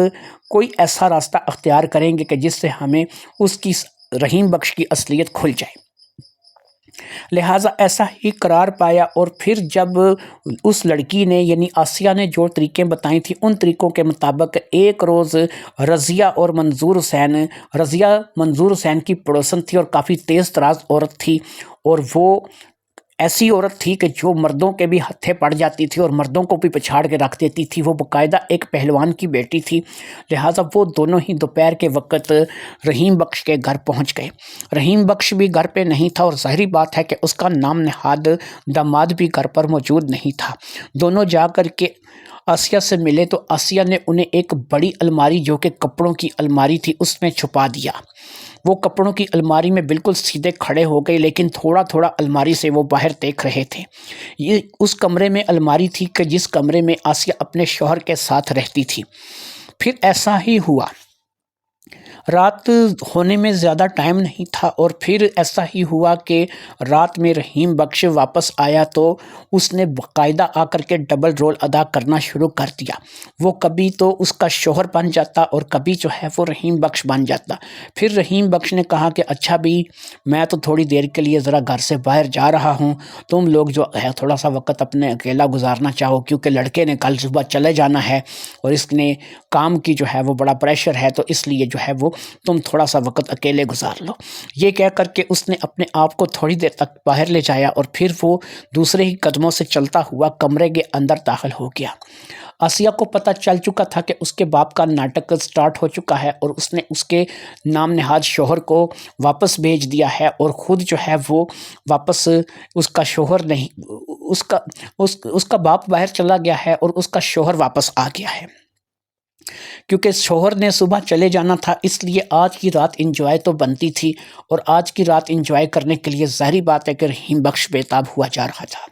کوئی ایسا راستہ اختیار کریں گے کہ جس سے ہمیں اس کی رحیم بخش کی اصلیت کھل جائے۔ لہٰذا ایسا ہی قرار پایا، اور پھر جب اس لڑکی نے یعنی آسیہ نے جو طریقے بتائی تھی ان طریقوں کے مطابق ایک روز رضیہ منظور حسین کی پڑوسن تھی، اور کافی تیز تراز عورت تھی، اور وہ ایسی عورت تھی کہ جو مردوں کے بھی ہتھے پڑ جاتی تھی اور مردوں کو بھی پچھاڑ کے رکھ دیتی تھی۔ وہ باقاعدہ ایک پہلوان کی بیٹی تھی، لہٰذا وہ دونوں ہی دوپہر کے وقت رحیم بخش کے گھر پہنچ گئے۔ رحیم بخش بھی گھر پہ نہیں تھا، اور ظاہری بات ہے کہ اس کا نام نہاد داماد بھی گھر پر موجود نہیں تھا۔ دونوں جا کر کے آسیہ سے ملے تو آسیہ نے انہیں ایک بڑی الماری جو کہ کپڑوں کی الماری تھی اس میں چھپا دیا۔ وہ کپڑوں کی الماری میں بالکل سیدھے کھڑے ہو گئے، لیکن تھوڑا تھوڑا الماری سے وہ باہر دیکھ رہے تھے۔ یہ اس کمرے میں الماری تھی کہ جس کمرے میں آسیہ اپنے شوہر کے ساتھ رہتی تھی۔ پھر ایسا ہی ہوا، رات ہونے میں زیادہ ٹائم نہیں تھا، اور پھر ایسا ہی ہوا کہ رات میں رحیم بخش واپس آیا تو اس نے باقاعدہ آ کر کے ڈبل رول ادا کرنا شروع کر دیا۔ وہ کبھی تو اس کا شوہر بن جاتا اور کبھی جو ہے وہ رحیم بخش بن جاتا۔ پھر رحیم بخش نے کہا کہ اچھا بھی میں تو تھوڑی دیر کے لیے ذرا گھر سے باہر جا رہا ہوں، تم لوگ جو ہے تھوڑا سا وقت اپنے اکیلا گزارنا چاہو، کیونکہ لڑکے نے کل صبح چلے جانا ہے اور اس نے کام کی جو ہے وہ بڑا پریشر ہے، تو اس لیے جو ہے وہ تم تھوڑا سا وقت اکیلے گزار لو۔ یہ کہہ کر کے اس نے اپنے آپ کو تھوڑی دیر تک باہر لے جایا، اور پھر وہ دوسرے ہی قدموں سے چلتا ہوا کمرے کے اندر داخل ہو گیا۔ آسیہ کو پتہ چل چکا تھا کہ اس کے باپ کا ناٹک سٹارٹ ہو چکا ہے، اور اس نے اس کے نام نہاد شوہر کو واپس بھیج دیا ہے، اور خود جو ہے وہ واپس اس کا شوہر نہیں، اس کا باپ باہر چلا گیا ہے اور اس کا شوہر واپس آ گیا ہے۔ کیونکہ شوہر نے صبح چلے جانا تھا، اس لیے آج کی رات انجوائے تو بنتی تھی، اور آج کی رات انجوائے کرنے کے لیے ظاہری بات ہے کہ رحیم بخش بےتاب ہوا جا رہا تھا۔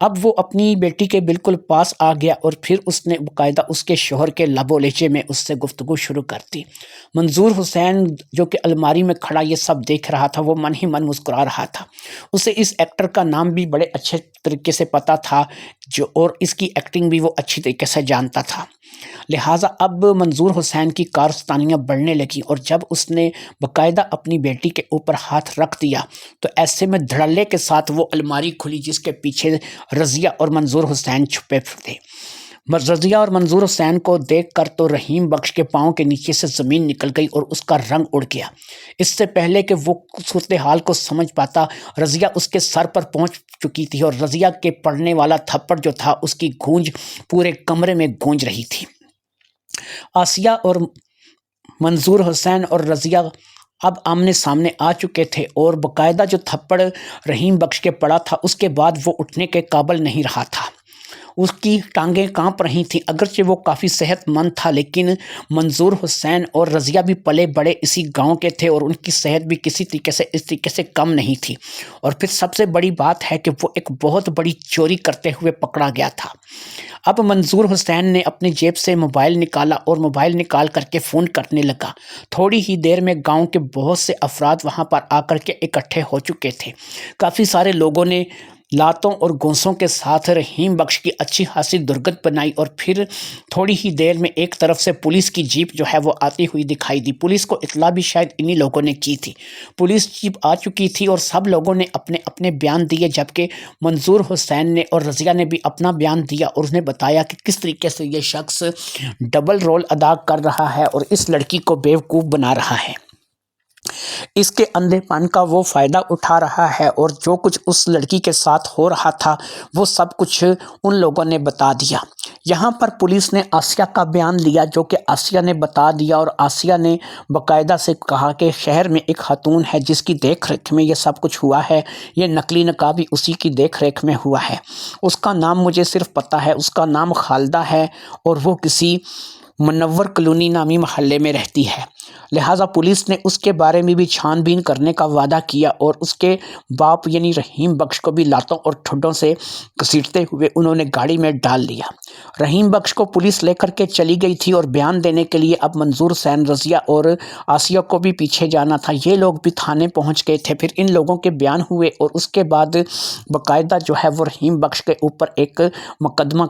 اب وہ اپنی بیٹی کے بالکل پاس آ گیا، اور پھر اس نے باقاعدہ اس کے شوہر کے لب و لہجے میں اس سے گفتگو شروع کر دی۔ منظور حسین جو کہ الماری میں کھڑا یہ سب دیکھ رہا تھا، وہ من ہی من مسکرا رہا تھا۔ اسے اس ایکٹر کا نام بھی بڑے اچھے طریقے سے پتا تھا، اور اس کی ایکٹنگ بھی وہ اچھی طریقے سے جانتا تھا۔ لہٰذا اب منظور حسین کی کارستانیاں بڑھنے لگیں، اور جب اس نے باقاعدہ اپنی بیٹی کے اوپر ہاتھ رکھ دیا تو ایسے میں دھڑلے کے ساتھ وہ الماری کھلی جس کے پیچھے رضیہ اور منظور حسین چھپے تھے۔ رضیہ اور منظور حسین کو دیکھ کر تو رحیم بخش کے پاؤں کے نیچے سے زمین نکل گئی اور اس کا رنگ اڑ گیا۔ اس سے پہلے کہ وہ صورتحال کو سمجھ پاتا، رضیہ اس کے سر پر پہنچ چکی تھی، اور رضیہ کے پڑنے والا تھپڑ جو تھا اس کی گونج پورے کمرے میں گونج رہی تھی۔ آسیہ اور منظور حسین اور رضیہ اب آمنے سامنے آ چکے تھے، اور باقاعدہ جو تھپڑ رحیم بخش کے پڑا تھا اس کے بعد وہ اٹھنے کے قابل نہیں رہا تھا۔ اس کی ٹانگیں کانپ رہی تھیں، اگرچہ وہ کافی صحت مند تھا، لیکن منظور حسین اور رضیہ بھی پلے بڑے اسی گاؤں کے تھے اور ان کی صحت بھی کسی طریقے سے اس طریقے سے کم نہیں تھی۔ اور پھر سب سے بڑی بات ہے کہ وہ ایک بہت بڑی چوری کرتے ہوئے پکڑا گیا تھا۔ اب منظور حسین نے اپنی جیب سے موبائل نکالا اور موبائل نکال کر کے فون کرنے لگا۔ تھوڑی ہی دیر میں گاؤں کے بہت سے افراد وہاں پر آ کر کے اکٹھے ہو چکے تھے۔ کافی سارے لوگوں نے لاتوں اور گونسوں کے ساتھ رحیم بخش کی اچھی خاصی درگت بنائی اور پھر تھوڑی ہی دیر میں ایک طرف سے پولیس کی جیپ جو ہے وہ آتی ہوئی دکھائی دی۔ پولیس کو اطلاع بھی شاید انہی لوگوں نے کی تھی۔ پولیس جیپ آ چکی تھی اور سب لوگوں نے اپنے اپنے بیان دیے، جبکہ منظور حسین نے اور رضیہ نے بھی اپنا بیان دیا اور اس نے بتایا کہ کس طریقے سے یہ شخص ڈبل رول ادا کر رہا ہے اور اس لڑکی کو بیوقوف بنا رہا ہے، اس کے اندھے پن کا وہ فائدہ اٹھا رہا ہے، اور جو کچھ اس لڑکی کے ساتھ ہو رہا تھا وہ سب کچھ ان لوگوں نے بتا دیا۔ یہاں پر پولیس نے آسیہ کا بیان لیا، جو کہ آسیہ نے بتا دیا، اور آسیہ نے باقاعدہ سے کہا کہ شہر میں ایک خاتون ہے جس کی دیکھ ریکھ میں یہ سب کچھ ہوا ہے، یہ نقلی نکاح بھی اسی کی دیکھ ریکھ میں ہوا ہے۔ اس کا نام مجھے صرف پتہ ہے، اس کا نام خالدہ ہے اور وہ کسی منور کلونی نامی محلے میں رہتی ہے۔ لہٰذا پولیس نے اس کے بارے میں بھی چھان بین کرنے کا وعدہ کیا اور اس کے باپ یعنی رحیم بخش کو بھی لاتوں اور ٹھڈوں سے گھسیٹتے ہوئے انہوں نے گاڑی میں ڈال لیا۔ رحیم بخش کو پولیس لے کر کے چلی گئی تھی اور بیان دینے کے لیے اب منظور حسین، رضیہ اور آسیہ کو بھی پیچھے جانا تھا۔ یہ لوگ بھی تھانے پہنچ گئے تھے۔ پھر ان لوگوں کے بیان ہوئے اور اس کے بعد باقاعدہ جو ہے وہ رحیم بخش کے اوپر ایک مقدمہ،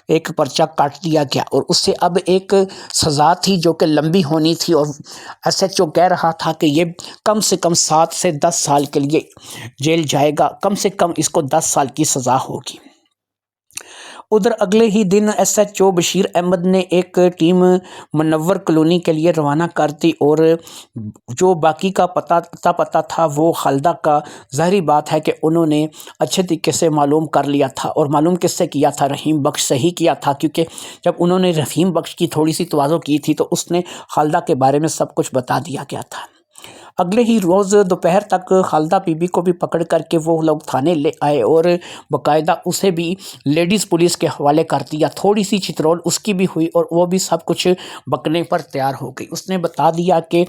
ایک پرچہ کاٹ دیا گیا اور اس سے اب ایک سزا تھی جو کہ لمبی ہونی تھی، اور ایس ایچ او کہہ رہا تھا کہ یہ کم سے کم 7 سے 10 سال کے لیے جیل جائے گا، کم سے کم اس کو 10 سال کی سزا ہوگی۔ ادھر اگلے ہی دن S H O Bashir Ahmed نے ایک ٹیم منور کلونی کے لیے روانہ کر دی، اور جو باقی کا پتہ تھا وہ خالدہ کا، ظاہری بات ہے کہ انہوں نے اچھے طریقے سے معلوم کر لیا تھا، اور معلوم کس سے کیا تھا؟ رحیم بخش سے ہی کیا تھا، کیونکہ جب انہوں نے رحیم بخش کی تھوڑی سی تواضع کی تھی تو اس نے خالدہ کے بارے میں سب کچھ بتا دیا گیا تھا۔ اگلے ہی روز دوپہر تک خالدہ بی بی کو بھی پکڑ کر کے وہ لوگ تھانے لے آئے اور باقاعدہ اسے بھی لیڈیز پولیس کے حوالے کر دیا۔ تھوڑی سی چترول اس کی بھی ہوئی اور وہ بھی سب کچھ بکنے پر تیار ہو گئی۔ اس نے بتا دیا کہ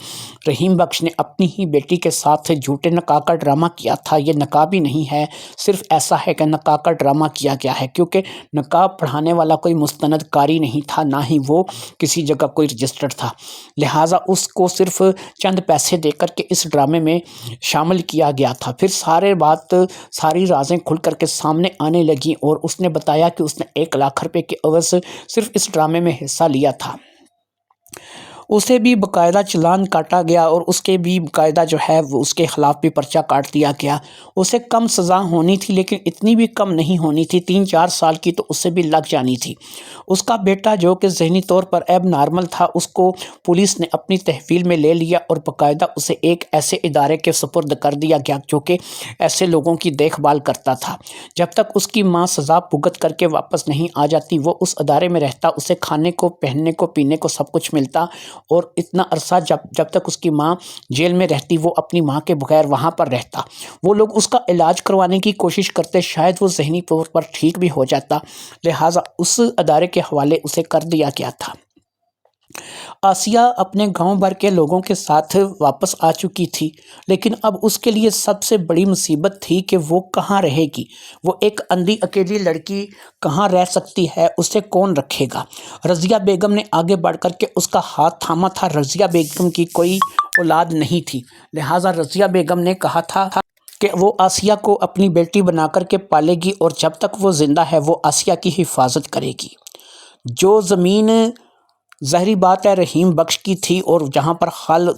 رحیم بخش نے اپنی ہی بیٹی کے ساتھ جھوٹے نکاح کا ڈرامہ کیا تھا، یہ نکاح بھی نہیں ہے، صرف ایسا ہے کہ نکاح کا ڈرامہ کیا گیا ہے، کیونکہ نکاح پڑھانے والا کوئی مستند کاری نہیں تھا، نہ ہی وہ کسی جگہ کوئی رجسٹرڈ تھا، لہٰذا اس کو صرف چند پیسے دے کر کے اس ڈرامے میں شامل کیا گیا تھا۔ پھر ساری رازیں کھل کر کے سامنے آنے لگیں اور اس نے بتایا کہ اس نے 1 لاکھ روپے کے عوض صرف اس ڈرامے میں حصہ لیا تھا۔ اسے بھی باقاعدہ چلان کاٹا گیا اور اس کے بھی باقاعدہ جو ہے وہ اس کے خلاف بھی پرچہ کاٹ دیا گیا۔ اسے کم سزا ہونی تھی لیکن اتنی بھی کم نہیں ہونی تھی، 3-4 سال کی تو اسے بھی لگ جانی تھی۔ اس کا بیٹا جو کہ ذہنی طور پر ایب نارمل تھا، اس کو پولیس نے اپنی تحویل میں لے لیا اور باقاعدہ اسے ایک ایسے ادارے کے سپرد کر دیا گیا جو کہ ایسے لوگوں کی دیکھ بھال کرتا تھا۔ جب تک اس کی ماں سزا بھگت کر کے واپس نہیں آ جاتی وہ اس ادارے میں رہتا، اسے کھانے کو، پہننے کو، پینے کو سب کچھ ملتا، اور اتنا عرصہ جب تک اس کی ماں جیل میں رہتی وہ اپنی ماں کے بغیر وہاں پر رہتا۔ وہ لوگ اس کا علاج کروانے کی کوشش کرتے، شاید وہ ذہنی طور پر ٹھیک بھی ہو جاتا، لہٰذا اس ادارے کے حوالے اسے کر دیا گیا تھا۔ آسیہ اپنے گاؤں بھر کے لوگوں کے ساتھ واپس آ چکی تھی، لیکن اب اس کے لیے سب سے بڑی مصیبت تھی کہ وہ کہاں رہے گی۔ وہ ایک اندھی اکیلی لڑکی کہاں رہ سکتی ہے، اسے کون رکھے گا؟ رضیہ بیگم نے آگے بڑھ کر کے اس کا ہاتھ تھاما تھا۔ رضیہ بیگم کی کوئی اولاد نہیں تھی، لہٰذا رضیہ بیگم نے کہا تھا کہ وہ آسیہ کو اپنی بیٹی بنا کر کے پالے گی اور جب تک وہ زندہ ہے وہ آسیہ کی حفاظت کرے گی۔ جو زمین ظاہری بات ہے رحیم بخش کی تھی اور جہاں پر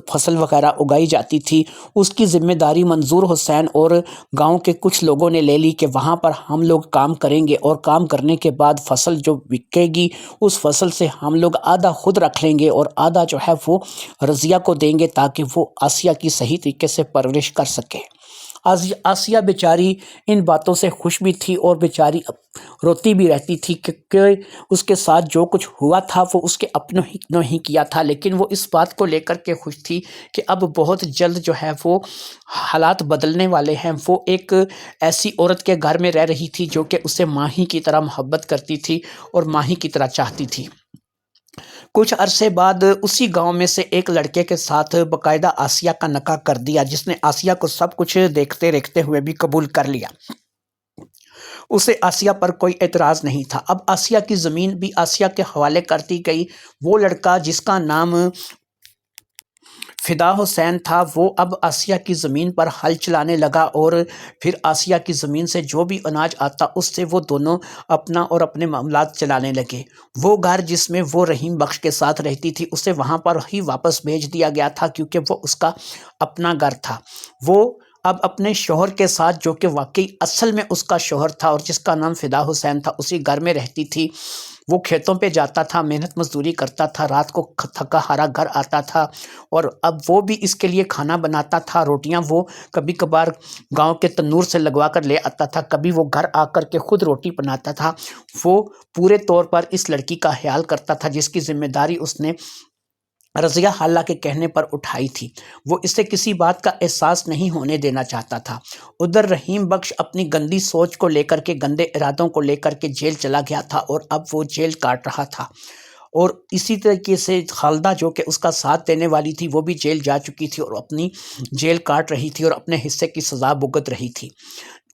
فصل وغیرہ اگائی جاتی تھی، اس کی ذمہ داری منظور حسین اور گاؤں کے کچھ لوگوں نے لے لی کہ وہاں پر ہم لوگ کام کریں گے اور کام کرنے کے بعد فصل جو بکے گی اس فصل سے ہم لوگ آدھا خود رکھ لیں گے اور آدھا جو ہے وہ رضیہ کو دیں گے تاکہ وہ آسیہ کی صحیح طریقے سے پرورش کر سکے۔ آسیہ بیچاری ان باتوں سے خوش بھی تھی اور بیچاری روتی بھی رہتی تھی کہ اس کے ساتھ جو کچھ ہوا تھا وہ اس کے اپنوں ہی کیا تھا، لیکن وہ اس بات کو لے کر کے خوش تھی کہ اب بہت جلد جو ہے وہ حالات بدلنے والے ہیں۔ وہ ایک ایسی عورت کے گھر میں رہ رہی تھی جو کہ اسے ماں ہی کی طرح محبت کرتی تھی اور ماں ہی کی طرح چاہتی تھی۔ کچھ عرصے بعد اسی گاؤں میں سے ایک لڑکے کے ساتھ باقاعدہ آسیہ کا نکاح کر دیا، جس نے آسیہ کو سب کچھ دیکھتے ہوئے بھی قبول کر لیا۔ اسے آسیہ پر کوئی اعتراض نہیں تھا۔ اب آسیہ کی زمین بھی آسیہ کے حوالے کر دی گئی۔ وہ لڑکا جس کا نام فدا حسین تھا، وہ اب آسیہ کی زمین پر ہل چلانے لگا اور پھر آسیہ کی زمین سے جو بھی اناج آتا اس سے وہ دونوں اپنا اور اپنے معاملات چلانے لگے۔ وہ گھر جس میں وہ رحیم بخش کے ساتھ رہتی تھی اسے وہاں پر ہی واپس بھیج دیا گیا تھا، کیونکہ وہ اس کا اپنا گھر تھا۔ وہ اب اپنے شوہر کے ساتھ، جو کہ واقعی اصل میں اس کا شوہر تھا اور جس کا نام فدا حسین تھا، اسی گھر میں رہتی تھی۔ وہ کھیتوں پہ جاتا تھا، محنت مزدوری کرتا تھا، رات کو تھکا ہارا گھر آتا تھا اور اب وہ بھی اس کے لیے کھانا بناتا تھا۔ روٹیاں وہ کبھی کبھار گاؤں کے تنور سے لگوا کر لے آتا تھا، کبھی وہ گھر آ کر کے خود روٹی بناتا تھا۔ وہ پورے طور پر اس لڑکی کا خیال کرتا تھا جس کی ذمہ داری اس نے رضیہ خالہ کے کہنے پر اٹھائی تھی۔ وہ اسے کسی بات کا احساس نہیں ہونے دینا چاہتا تھا۔ ادھر رحیم بخش اپنی گندی سوچ کو لے کر کے، گندے ارادوں کو لے کر کے جیل چلا گیا تھا اور اب وہ جیل کاٹ رہا تھا، اور اسی طریقے سے خالدہ جو کہ اس کا ساتھ دینے والی تھی وہ بھی جیل جا چکی تھی اور اپنی جیل کاٹ رہی تھی اور اپنے حصے کی سزا بھگت رہی تھی۔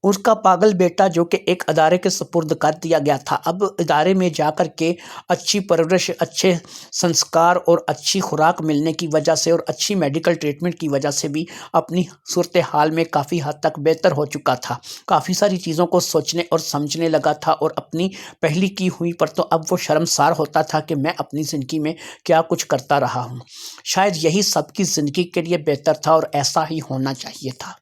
اس کا پاگل بیٹا جو کہ ایک ادارے کے سپرد کر دیا گیا تھا، اب ادارے میں جا کر کے اچھی پرورش، اچھے سنسکار اور اچھی خوراک ملنے کی وجہ سے اور اچھی میڈیکل ٹریٹمنٹ کی وجہ سے بھی اپنی صورتحال میں کافی حد تک بہتر ہو چکا تھا۔ کافی ساری چیزوں کو سوچنے اور سمجھنے لگا تھا اور اپنی پہلی کی ہوئی پر تو اب وہ شرمسار ہوتا تھا کہ میں اپنی زندگی میں کیا کچھ کرتا رہا ہوں۔ شاید یہی سب کی زندگی کے لیے بہتر تھا اور ایسا ہی ہونا چاہیے تھا۔